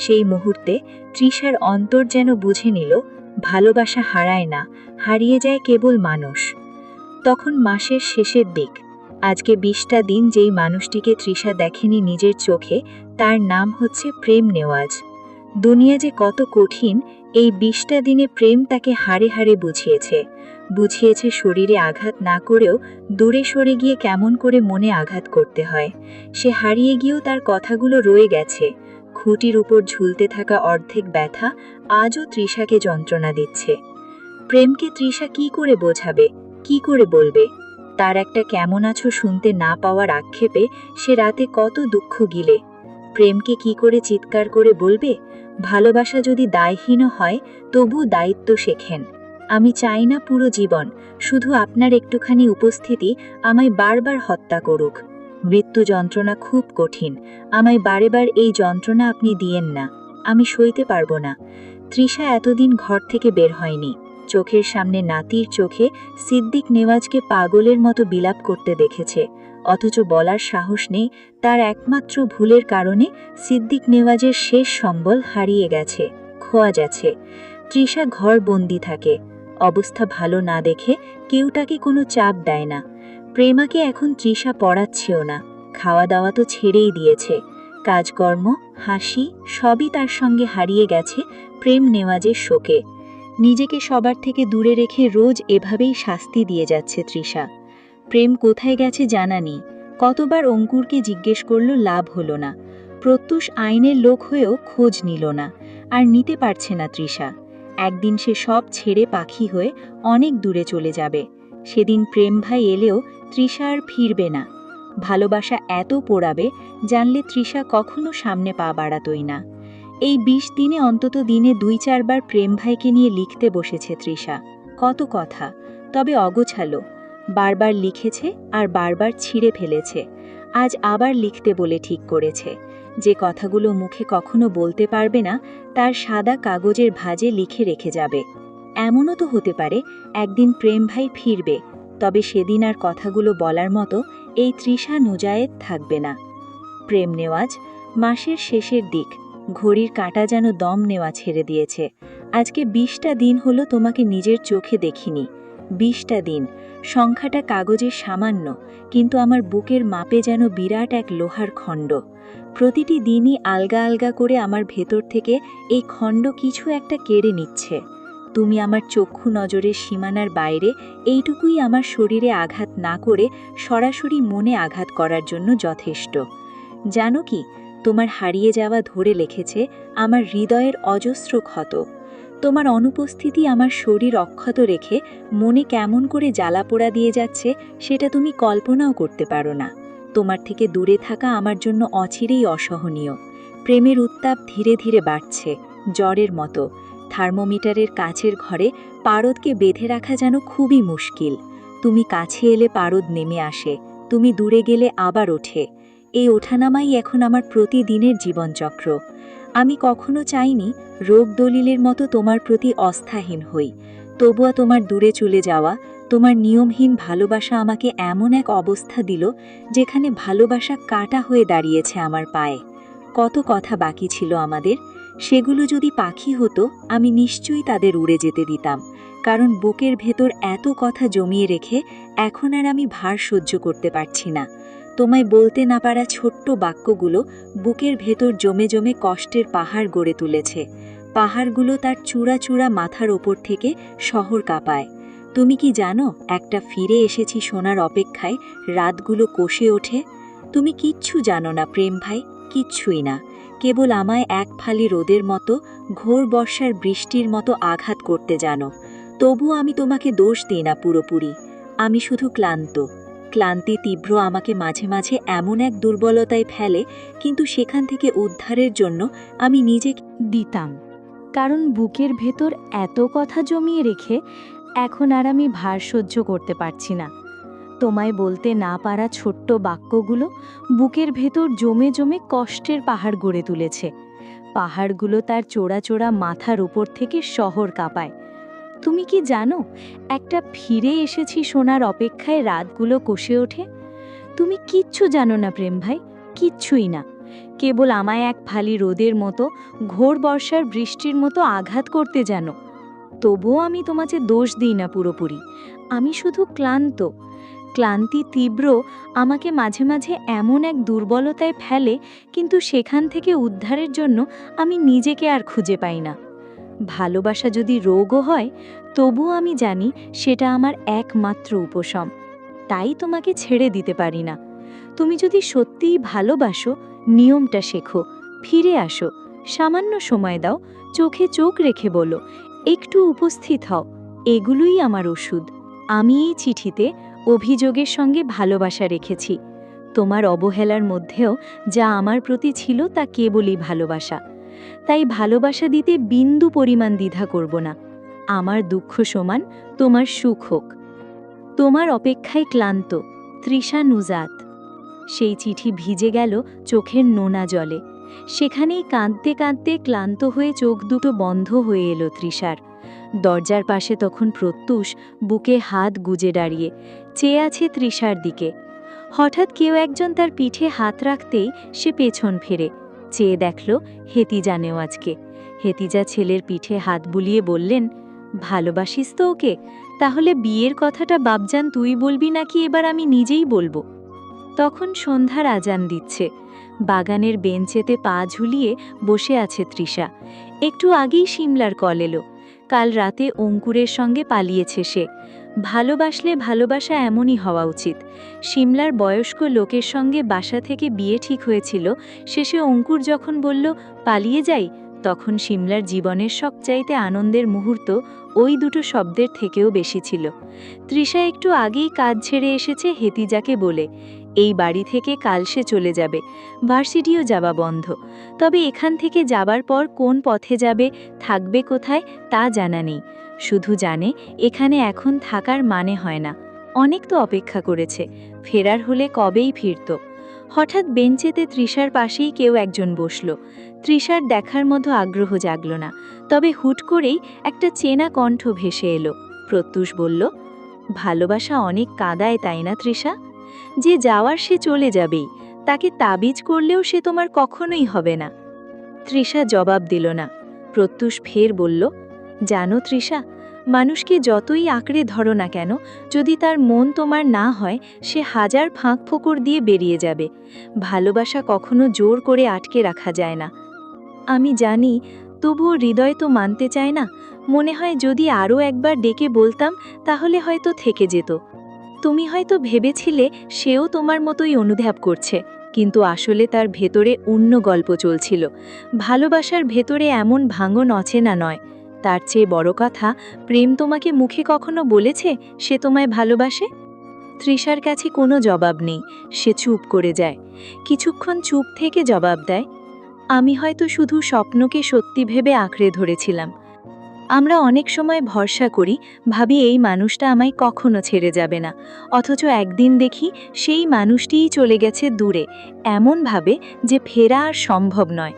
সেই মুহূর্তে তৃষার অন্তর যেন বুঝে নিল, ভালোবাসা হারায় না, হারিয়ে যায় কেবল মানুষ। তখন মাসের শেষের দিক। আজকে 20টা দিন যেই মানুষটিকে তৃষা দেখেনি নিজের চোখে, তার নাম হচ্ছে প্রেম নেওয়াজ। দুনিয়া যে কত কঠিন, এই 20টা দিনে প্রেম তাকে হাড়ে হাড়ে বুঝিয়েছে শরীরে আঘাত না করেও দূরে সরে গিয়ে কেমন করে মনে আঘাত করতে হয়। সে হারিয়ে গিয়েও তার কথাগুলো রয়ে গেছে। খুঁটির উপর ঝুলতে থাকা অর্ধেক ব্যথা আজও তৃষাকে যন্ত্রণা দিচ্ছে। প্রেমকে তৃষা কি করে বোঝাবে, কি করে বলবে? তার একটা কেমন আছো শুনতে না পাওয়ার আক্ষেপে সে রাতে কত দুঃখ গিলে। প্রেমকে কি করে চিৎকার করে বলবে, ভালোবাসা যদি দায়হীন হয়, তবু দায়িত্ব শেখেন। আমি চাই না পুরো জীবন, শুধু আপনার একটুখানি উপস্থিতি আমায় বারবার হত্যা করুক। মৃত্যু যন্ত্রণা খুব কঠিন, আমায় বারেবার এই যন্ত্রণা আপনি দিয়েন না, আমি সইতে পারবো না। তৃষা এতদিন ঘর থেকে বের হয়নি। চোখের সামনে নাতির চোখে সিদ্দিক নেওয়াজকে পাগলের মতো বিলাপ করতে দেখেছে, অথচ বলার সাহস নেই তার একমাত্র ভুলের কারণে সিদ্দিক নেওয়াজের শেষ সম্বল হারিয়ে গেছে, খোয়া যাচ্ছে। তৃষা ঘর বন্দি থাকে, অবস্থা ভালো না দেখে কেউ তাকে কোনো চাপ দেয় না। প্রেমাকে এখন তৃষা পড়াচ্ছেও না, খাওয়া দাওয়া তো ছেড়েই দিয়েছে। কাজকর্ম, হাসি সবই তার সঙ্গে হারিয়ে গেছে প্রেম নেওয়াজের শোকে। নিজেকে সবার থেকে দূরে রেখে রোজ এভাবেই শাস্তি দিয়ে যাচ্ছে তৃষা। প্রেম কোথায় গেছে জানা নেই। কতবার অঙ্কুরকে জিজ্ঞেস করল, লাভ হলো না। প্রত্যুষ আইনের লোক হয়েও খোঁজ নিল না, আর নিতে পারছে না তৃষা। একদিন সে সব ছেড়ে পাখি হয়ে অনেক দূরে চলে যাবে। সেদিন প্রেম ভাই এলেও তৃষা আর ফিরবে না। ভালোবাসা এত পোড়াবে, জানলে তৃষা কখনো সামনে পা বাড়াতই না। এই 20 দিনে অন্তত দিনে 2-4 বার প্রেম ভাইকে নিয়ে লিখতে বসেছে তৃষা। কত কথা, তবে অগোছালো। বারবার লিখেছে আর বারবার ছিঁড়ে ফেলেছে। আজ আবার লিখতে বলে ঠিক করেছে। যে কথাগুলো মুখে কখনো বলতে পারবে না, তার সাদা কাগজের ভাঁজে লিখে রেখে যাবে। এমনও তো হতে পারে একদিন প্রেম ভাই ফিরবে, তবে সেদিন আর কথাগুলো বলার মতো এই তৃষা নুজায়েত থাকবে না। প্রেম নেওয়াজ, মাসের শেষের দিক। ঘড়ির কাঁটা যেন দম নেওয়া ছেড়ে দিয়েছে। আজকে 20টা দিন হলো তোমাকে নিজের চোখে দেখিনি। 20টা দিন, সংখ্যাটা কাগজের সামান্য, কিন্তু আমার বুকের মাপে যেন বিরাট এক লোহার খণ্ড। প্রতিটি দিনই আলগা আলগা করে আমার ভেতর থেকে এই খণ্ড কিছু একটা কেড়ে নিচ্ছে। তুমি আমার চক্ষু নজরের সীমানার বাইরে, এইটুকুই আমার শরীরে আঘাত না করে সরাসরি মনে আঘাত করার জন্য যথেষ্ট। জানো কি, তোমার হারিয়ে যাওয়া ধরে লিখেছে আমার হৃদয়ের অজস্র ক্ষত। তোমার অনুপস্থিতি আমার শরীর অক্ষত রেখে মনে কেমন করে জ্বালা পোড়া দিয়ে যাচ্ছে, সেটা তুমি কল্পনাও করতে পারো না। তোমার থেকে দূরে থাকা আমার জন্য অচিরেই অসহনীয়। প্রেমের উত্তাপ ধীরে ধীরে বাড়ছে, জ্বরের মতো। থার্মোমিটারের কাছের ঘরে পারদকে বেঁধে রাখা যেন খুবই মুশকিল। তুমি কাছে এলে পারদ নেমে আসে, তুমি দূরে গেলে আবার ওঠে। এই ওঠানামাই এখন আমার প্রতিদিনের জীবনচক্র। আমি কখনো চাইনি রোগ দলিলের মতো তোমার প্রতি অস্থাহীন হই। তবুও তোমার দূরে চলে যাওয়া, তোমার নিয়মহীন ভালোবাসা আমাকে এমন এক অবস্থা দিল, যেখানে ভালোবাসা কাটা হয়ে দাঁড়িয়েছে আমার পায়ে। কত কথা বাকি ছিল আমাদের, সেগুলো যদি পাখি হতো আমি নিশ্চয়ই তাদের উড়ে যেতে দিতাম। কারণ বুকের ভেতর এত কথা জমিয়ে রেখে এখন আর আমি ভার সহ্য করতে পারছি না। তোমায় বলতে না পারা ছোট্ট বাক্যগুলো বুকের ভেতর জমে জমে কষ্টের পাহাড় গড়ে তুলেছে। পাহাড়গুলো তার চূড়া চূড়া মাথার ওপর থেকে শহর কাঁপায়। তুমি কি জানো, একটা ফিরে এসেছি শোনার অপেক্ষায় রাতগুলো কষে ওঠে? তুমি কিচ্ছু জানো না প্রেম ভাই, কিচ্ছুই না। কেবল আমায় এক ফালি রোদের মতো, ঘোর বর্ষার বৃষ্টির মতো আঘাত করতে জানো। তবু আমি তোমাকে দোষ দিই না পুরোপুরি। আমি শুধু ক্লান্ত। ক্লান্তি তীব্র আমাকে মাঝে মাঝে এমন এক দুর্বলতায় ফেলে, কিন্তু সেখান থেকে উদ্ধারের জন্য আমি নিজেকে দিতাম, কারণ বুকের ভেতর এত কথা জমিয়ে রেখে এখন আর আমি ভার সহ্য করতে পারছি না। তোমায় বলতে না পারা ছোট্ট বাক্যগুলো বুকের ভেতর জমে জমে কষ্টের পাহাড় গড়ে তুলেছে। পাহাড়গুলো তার চোরা চোরা মাথার উপর থেকে শহর কাঁপায়। তুমি কি জানো, একটা ফিরে এসেছি শোনার অপেক্ষায় রাতগুলো কষে ওঠে। তুমি কিচ্ছু জানো না প্রেম ভাই, কিচ্ছুই না। কেবল আমায় এক ফালি রোদের মতো, ঘোর বর্ষার বৃষ্টির মতো আঘাত করতে জানো। তবুও আমি তোমাকে দোষ দিই না পুরোপুরি। আমি শুধু ক্লান্ত। ক্লান্তি তীব্র আমাকে মাঝে মাঝে এমন এক দুর্বলতায় ফেলে, কিন্তু সেখান থেকে উদ্ধারের জন্য আমি নিজেকে আর খুঁজে পাই না। ভালোবাসা যদি রোগও হয়, তবুও আমি জানি সেটা আমার একমাত্র উপশম। তাই তোমাকে ছেড়ে দিতে পারি না। তুমি যদি সত্যিই ভালোবাসো, নিয়মটা শেখো, ফিরে আসো, সামান্য সময় দাও, চোখে চোখ রেখে বলো, একটু উপস্থিত হও। এগুলোই আমার ওষুধ। আমি এই চিঠিতে অভিযোগের সঙ্গে ভালোবাসা রেখেছি। তোমার অবহেলার মধ্যেও যা আমার প্রতি ছিল তা কেবলই ভালোবাসা। তাই ভালোবাসা দিতে বিন্দু পরিমাণ দ্বিধা করব না। আমার দুঃখ সমান তোমার সুখ হোক। তোমার অপেক্ষায় ক্লান্ত, তৃষা নুজাত। সেই চিঠি ভিজে গেল চোখের নোনা জলে। সেখানেই কাঁদতে কাঁদতে ক্লান্ত হয়ে চোখ দুটো বন্ধ হয়ে এলো তৃষার। দরজার পাশে তখন প্রত্যুষ বুকে হাত গুজে দাঁড়িয়ে চেয়ে আছে তৃষার দিকে। হঠাৎ কেউ একজন তার পিঠে হাত রাখতেই সে পেছন ফেরে চেয়ে দেখল হেতিজা নেওয়াজকে। হেতিজা ছেলের পিঠে হাত বুলিয়ে বললেন, ভালোবাসিস তো ওকে? তাহলে বিয়ের কথাটা বাপজান তুই বলবি নাকি এবার আমি নিজেই বলবো? তখন সন্ধ্যার আজান দিচ্ছে। বাগানের বেঞ্চেতে পা ঝুলিয়ে বসে আছে তৃষা। একটু আগেই সিমলার কল এলো। কাল রাতে অঙ্কুরের সঙ্গে পালিয়েছে সে। ভালোবাসলে ভালোবাসা এমনই হওয়া উচিত। সিমলার বয়স্ক লোকের সঙ্গে বাসা থেকে বিয়ে ঠিক হয়েছিল। শেষে অঙ্কুর যখন বলল পালিয়ে যাই, তখন সিমলার জীবনের সবচাইতে আনন্দের মুহূর্ত ওই দুটো শব্দের থেকেও বেশি ছিল। তৃষা একটু আগেই কাজ ছেড়ে এসেছে হেতিজাকে বলে, এই বাড়ি থেকে কাল সে চলে যাবে। ভার্সিটিও যাওয়া বন্ধ। তবে এখান থেকে যাবার পর কোন পথে যাবে, থাকবে কোথায় তা জানা নেই। শুধু জানে এখানে এখন থাকার মানে হয় না। অনেক তো অপেক্ষা করেছে, ফেরার হলে কবেই ফিরত। হঠাৎ বেঞ্চেতে তৃষার পাশেই কেউ একজন বসল। তৃষার দেখার মতো আগ্রহ জাগল না, তবে হুট করেই একটা চেনা কণ্ঠ ভেসে এলো। প্রত্যুষ বলল, ভালোবাসা অনেক কাঁদায় তাই না তৃষা? যে যাওয়ার সে চলে যাবেই, তাকে তাবিজ করলেও সে তোমার কখনোই হবে না। তৃষা জবাব দিল না। প্রত্যুষ ফের বলল, জানো তৃষা, মানুষকে যতই আঁকড়ে ধরো না কেন, যদি তার মন তোমার না হয়, সে হাজার ফাঁক ফোকর দিয়ে বেরিয়ে যাবে। ভালোবাসা কখনো জোর করে আটকে রাখা যায় না। আমি জানি, তবুও হৃদয় তো মানতে চায় না। মনে হয় যদি আরও একবার ডেকে বলতাম, তাহলে হয়তো থেকে যেত। তুমি হয়তো ভেবেছিলে সেও তোমার মতোই অনুভব করছে, কিন্তু আসলে তার ভেতরে অন্য গল্প চলছিল। ভালোবাসার ভেতরে এমন ভাঙন অচেনা নয়। তার চেয়ে বড় কথা, প্রেম তোমাকে মুখে কখনো বলেছে সে তোমায় ভালোবাসে? তৃষার কাছে কোনো জবাব নেই। সে চুপ করে যায়। কিছুক্ষণ চুপ থেকে জবাব দেয়, আমি হয়তো শুধু স্বপ্নকে সত্যি ভেবে আঁকড়ে ধরেছিলাম। আমরা অনেক সময় ভরসা করি, ভাবি এই মানুষটা আমায় কখনো ছেড়ে যাবে না, অথচ একদিন দেখি সেই মানুষটিই চলে গেছে দূরে, এমনভাবে যে ফেরা আর সম্ভব নয়।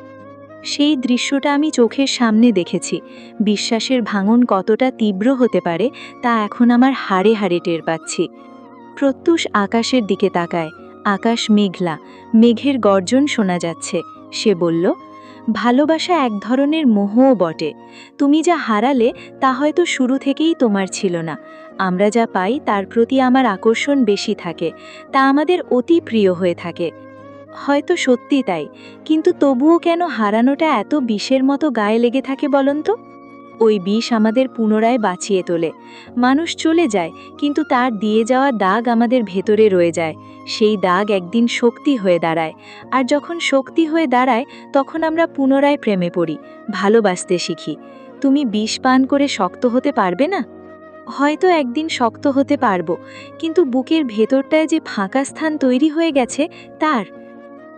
সেই দৃশ্যটা আমি চোখের সামনে দেখেছি। বিশ্বাসের ভাঙন কতটা তীব্র হতে পারে তা এখন আমার হাড়ে হাড়ে টের পাচ্ছি। প্রত্যুষ আকাশের দিকে তাকায়। আকাশ মেঘলা, মেঘের গর্জন শোনা যাচ্ছে। সে বলল, ভালোবাসা এক ধরনের মোহও বটে। তুমি যা হারালে তা হয়তো শুরু থেকেই তোমার ছিল না। আমরা যা পাই তার প্রতি আমার আকর্ষণ বেশি থাকে, তা আমাদের অতি প্রিয় হয়ে থাকে। হয়তো সত্যি তাই, কিন্তু তবুও কেন হারানোটা এত বিষের মতো গায়ে লেগে থাকে বলুন তো? ওই বিষ আমাদের পুনরায় বাঁচিয়ে তোলে। মানুষ চলে যায়, কিন্তু তার দিয়ে যাওয়া দাগ আমাদের ভেতরে রয়ে যায়। সেই দাগ একদিন শক্তি হয়ে দাঁড়ায়, আর যখন শক্তি হয়ে দাঁড়ায় তখন আমরা পুনরায় প্রেমে পড়ি, ভালোবাসতে শিখি। তুমি বিষ পান করে শক্ত হতে পারবে না? হয়তো একদিন শক্ত হতে পারবো, কিন্তু বুকের ভেতরটায় যে ফাঁকা স্থান তৈরি হয়ে গেছে তার।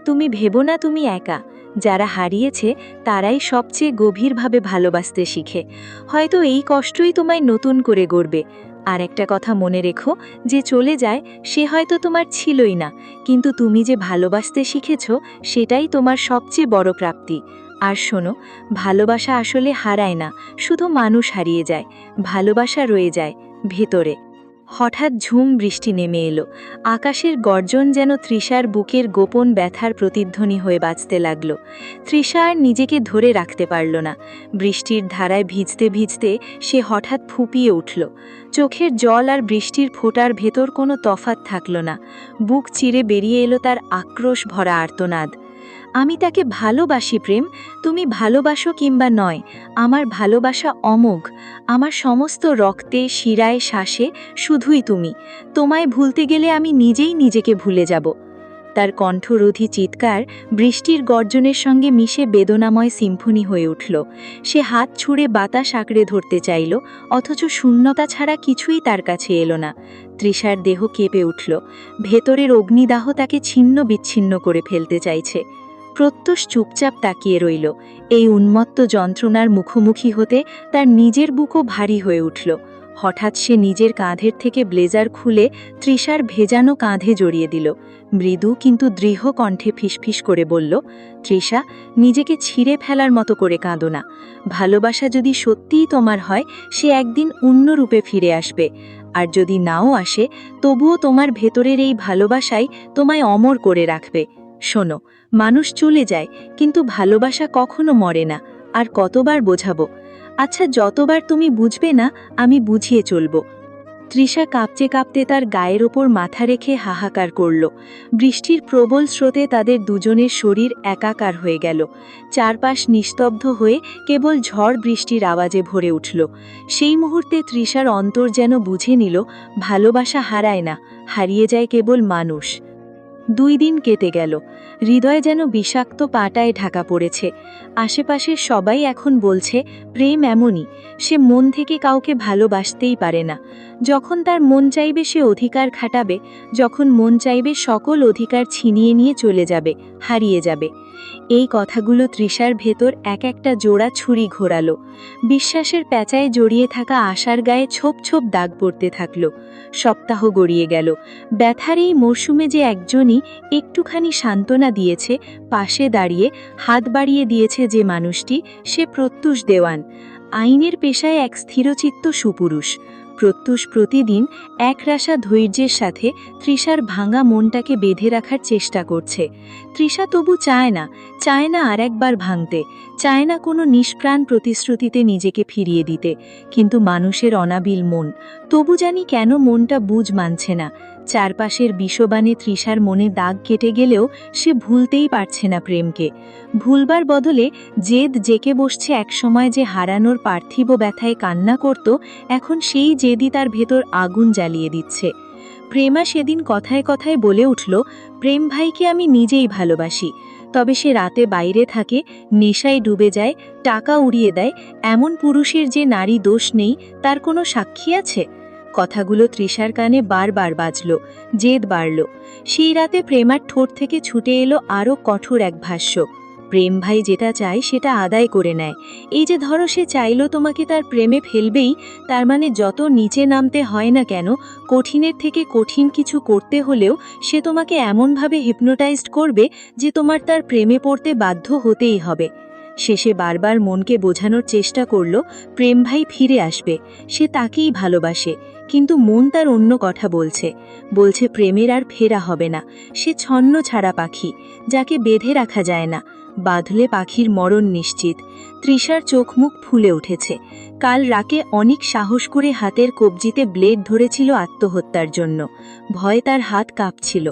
তুমি ভেবো না তুমি একা। যারা হারিয়েছে তারাই সবচেয়ে গভীরভাবে ভালোবাসতে শিখে। হয়তো এই কষ্টই তোমায় নতুন করে গড়বে। আর একটা কথা মনে রেখো, যে চলে যায় সে হয়তো তোমার ছিলই না, কিন্তু তুমি যে ভালোবাসতে শিখেছ সেটাই তোমার সবচেয়ে বড় প্রাপ্তি। আর শোনো, ভালোবাসা আসলে হারায় না, শুধু মানুষ হারিয়ে যায়, ভালোবাসা রয়ে যায় ভেতরে। হঠাৎ ঝুম বৃষ্টি নেমে এলো। আকাশের গর্জন যেন তৃষার বুকের গোপন ব্যথার প্রতিধ্বনি হয়ে বাজতে লাগল। তৃষা আর নিজেকে ধরে রাখতে পারল না। বৃষ্টির ধারায় ভিজতে ভিজতে সে হঠাৎ ফুপিয়ে উঠল। চোখের জল আর বৃষ্টির ফোঁটার ভেতর কোনো তফাৎ থাকল না। বুক চিরে বেরিয়ে এলো তার আক্রোশ ভরা আর্তনাদ। আমি তাকে ভালোবাসি প্রেম, তুমি ভালোবাসো কিংবা নয়, আমার ভালোবাসা অমোঘ। আমার সমস্ত রক্তে, শিরায়, শ্বাসে শুধুই তুমি। তোমায় ভুলতে গেলে আমি নিজেই নিজেকে ভুলে যাব। তার কণ্ঠরোধী চিৎকার বৃষ্টির গর্জনের সঙ্গে মিশে বেদনাময় সিম্ফনি হয়ে উঠল। সে হাত ছুঁড়ে বাতাস আঁকড়ে ধরতে চাইল, অথচ শূন্যতা ছাড়া কিছুই তার কাছে এলো না। তৃষার দেহ কেঁপে উঠল। ভেতরের অগ্নিদাহ তাকে ছিন্ন বিচ্ছিন্ন করে ফেলতে চাইছে। প্রত্যুষ চুপচাপ তাকিয়ে রইল। এই উন্মত্ত যন্ত্রণার মুখোমুখি হতে তার নিজের বুকও ভারী হয়ে উঠল। হঠাৎ সে নিজের কাঁধের থেকে ব্লেজার খুলে তৃষার ভেজানো কাঁধে জড়িয়ে দিল। মৃদু কিন্তু দৃঢ় কণ্ঠে ফিসফিস করে বলল, তৃষা, নিজেকে ছিঁড়ে ফেলার মতো করে কাঁদো না। ভালোবাসা যদি সত্যিই তোমার হয়, সে একদিন অন্য রূপে ফিরে আসবে। আর যদি নাও আসে, তবুও তোমার ভেতরের এই ভালোবাসাই তোমায় অমর করে রাখবে। শোনো, মানুষ চলে যায়, কিন্তু ভালোবাসা কখনো মরে না। আর কতবার বোঝাবো? আচ্ছা, যতবার তুমি বুঝবে না, আমি বুঝিয়ে চলবো। তৃষা কাঁপতে কাঁপতে তার গায়ের ওপর মাথা রেখে হাহাকার করল। বৃষ্টির প্রবল স্রোতে তাদের দুজনের শরীর একাকার হয়ে গেল। চারপাশ নিস্তব্ধ হয়ে কেবল ঝড় বৃষ্টির আওয়াজে ভরে উঠল। সেই মুহূর্তে তৃষার অন্তর যেন বুঝে নিল, ভালোবাসা হারায় না, হারিয়ে যায় কেবল মানুষ। 2 দিন কেটে গেল। হৃদয় যেন বিষাক্ত পাটায় ঢাকা পড়েছে। আশেপাশের সবাই এখন বলছে, প্রেম এমনই, সে মন থেকে কাউকে ভালোবাসতেই পারে না। যখন তার মন চাইবে সে অধিকার খাটাবে, যখন মন চাইবে সকল অধিকার ছিনিয়ে নিয়ে চলে যাবে, হারিয়ে যাবে। এই কথাগুলো তৃষার ভেতর এক একটা জোড়া ছুরি ঘোরালো। বিশ্বাসের প্যাঁচায় জড়িয়ে থাকা আশার গায়ে ছোপ ছোপ দাগ পড়তে থাকল। সপ্তাহ গড়িয়ে গেল। ব্যথার এই মরশুমে যে একজনই একটুখানি সান্ত্বনা দিয়েছে, পাশে দাঁড়িয়ে হাত বাড়িয়ে দিয়েছে যে মানুষটি, সে প্রত্যুষ দেওয়ান। আইনের পেশায় এক স্থিরচিত্ত সুপুরুষ। প্রত্যুষ প্রতিদিন একরাশা ধৈর্যের সাথে তৃষার ভাঙা মনটাকে বেঁধে রাখার চেষ্টা করছে। তৃষা তবু চায় না আর একবার ভাঙতে, চায় না কোনো নিষ্প্রাণ প্রতিশ্রুতিতে নিজেকে ফিরিয়ে দিতে। কিন্তু মানুষের অনাবিল মন, তবু জানি কেন মনটা বুঝ মানছে না। চারপাশের বিষবাণে তৃষার মনে দাগ কেটে গেলেও সে ভুলতেই পারছে না প্রেমকে। ভুলবার বদলে জেদ জেকে বসছে। একসময় যে হারানোর পার্থিব ব্যথায় কান্না করত, এখন সেই জেদই তার ভেতর আগুন জ্বালিয়ে দিচ্ছে। প্রেমা সেদিন কথায় কথায় বলে উঠল, প্রেম ভাইকে আমি নিজেই ভালোবাসি। তবে সে রাতে বাইরে থাকে, নেশায় ডুবে যায়, টাকা উড়িয়ে দেয়, এমন পুরুষের যে নারী দোষ নেই, তার কোনো সাক্ষী আছে? কথাগুলো তৃষার কানে বারবার বাজল। জেদ বাড়ল। সেই রাতে প্রেমার ঠোঁট থেকে ছুটে এলো আরও কঠোর এক ভাষ্য, প্রেম ভাই যেটা চায় সেটা আদায় করে নেয়। এই যে ধরো, সে চাইলো তোমাকে তার প্রেমে ফেলবেই, তার মানে যত নিচে নামতে হয় না কেন, কঠিনের থেকে কঠিন কিছু করতে হলেও সে তোমাকে এমনভাবে হিপনোটাইজড করবে যে তোমার তার প্রেমে পড়তে বাধ্য হতেই হবে। শেষে বারবার মনকে বোঝানোর চেষ্টা করলো, প্রেম ভাই ফিরে আসবে, সে তাকেই ভালোবাসে। কিন্তু মন তার অন্য কথা বলছে প্রেমের আর ফেরা হবে না। সে ছন্ন ছাড়া পাখি, যাকে বেঁধে রাখা যায় না, বাঁধলে পাখির মরণ নিশ্চিত। তৃষার চোখ মুখ ফুলে উঠেছে। কাল রাকে অনেক সাহস করে হাতের কবজিতে ব্লেড ধরেছিল আত্মহত্যার জন্য। ভয় তার হাত কাঁপছিল।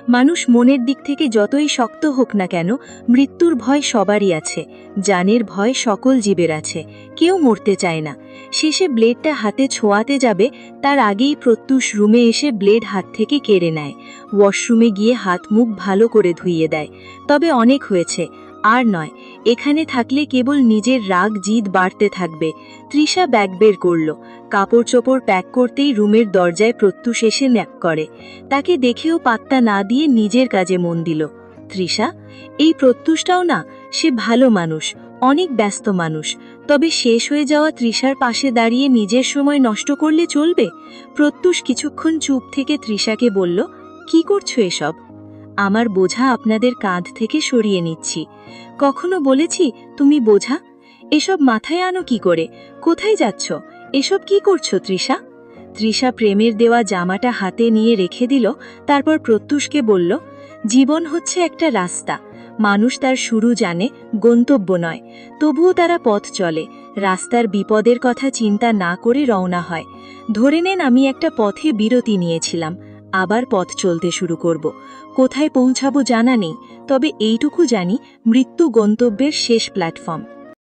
মানুষ মনের দিক থেকে যতই শক্ত হোক না কেন, মৃত্যুর ভয় সবারই আছে। জানের ভয় সকল জীবের আছে, কেউ মরতে চায় না। শেষে ব্লেডটা হাতে ছোঁয়াতে যাবে, তার আগেই প্রত্যুষ রুমে এসে ব্লেড হাত থেকে কেড়ে নেয়। ওয়াশরুমে গিয়ে হাত মুখ ভালো করে ধুইয়ে দেয়। তবে অনেক হয়েছে, আর নয়, এখানে থাকলে কেবল নিজের রাগ জিদ বাড়তে থাকবে। তৃষা ব্যাগ বের করল। কাপড় চোপড় প্যাক করতেই রুমের দরজায় প্রত্যুষ এসে ন্যাক করে। তাকে দেখেও পাত্তা না দিয়ে নিজের কাজে মন দিল। তৃষা, এই প্রত্যুষটাও না, সে ভালো মানুষ, অনেক ব্যস্ত মানুষ। তবে শেষ হয়ে যাওয়া তৃষার পাশে দাঁড়িয়ে নিজের সময় নষ্ট করলে চলবে? প্রত্যুষ কিছুক্ষণ চুপ থেকে তৃষাকে বলল, কি করছো এসব? আমার বোঝা আপনাদের কাঁধ থেকে সরিয়ে নিচ্ছি। কখনো বলেছি তুমি বোঝা? এসব মাথায় আনো কি করে? কোথায় যাচ্ছ? এসব কি করছো তৃষা? তৃষা প্রেমের দেওয়া জামাটা হাতে নিয়ে রেখে দিল। তারপর প্রত্যুষকে বলল, জীবন হচ্ছে একটা রাস্তা। মানুষ তার শুরু জানে, গন্তব্য নয়। তবুও তারা পথ চলে, রাস্তার বিপদের কথা চিন্তা না করে রওনা হয়। ধরে নেন আমি একটা পথে বিরতি নিয়েছিলাম, আবার পথ চলতে শুরু করব। কোথায় পৌঁছাবো জানা নেই, তবে এইটুকু জানি, মৃত্যু গন্তব্যের শেষ প্ল্যাটফর্ম।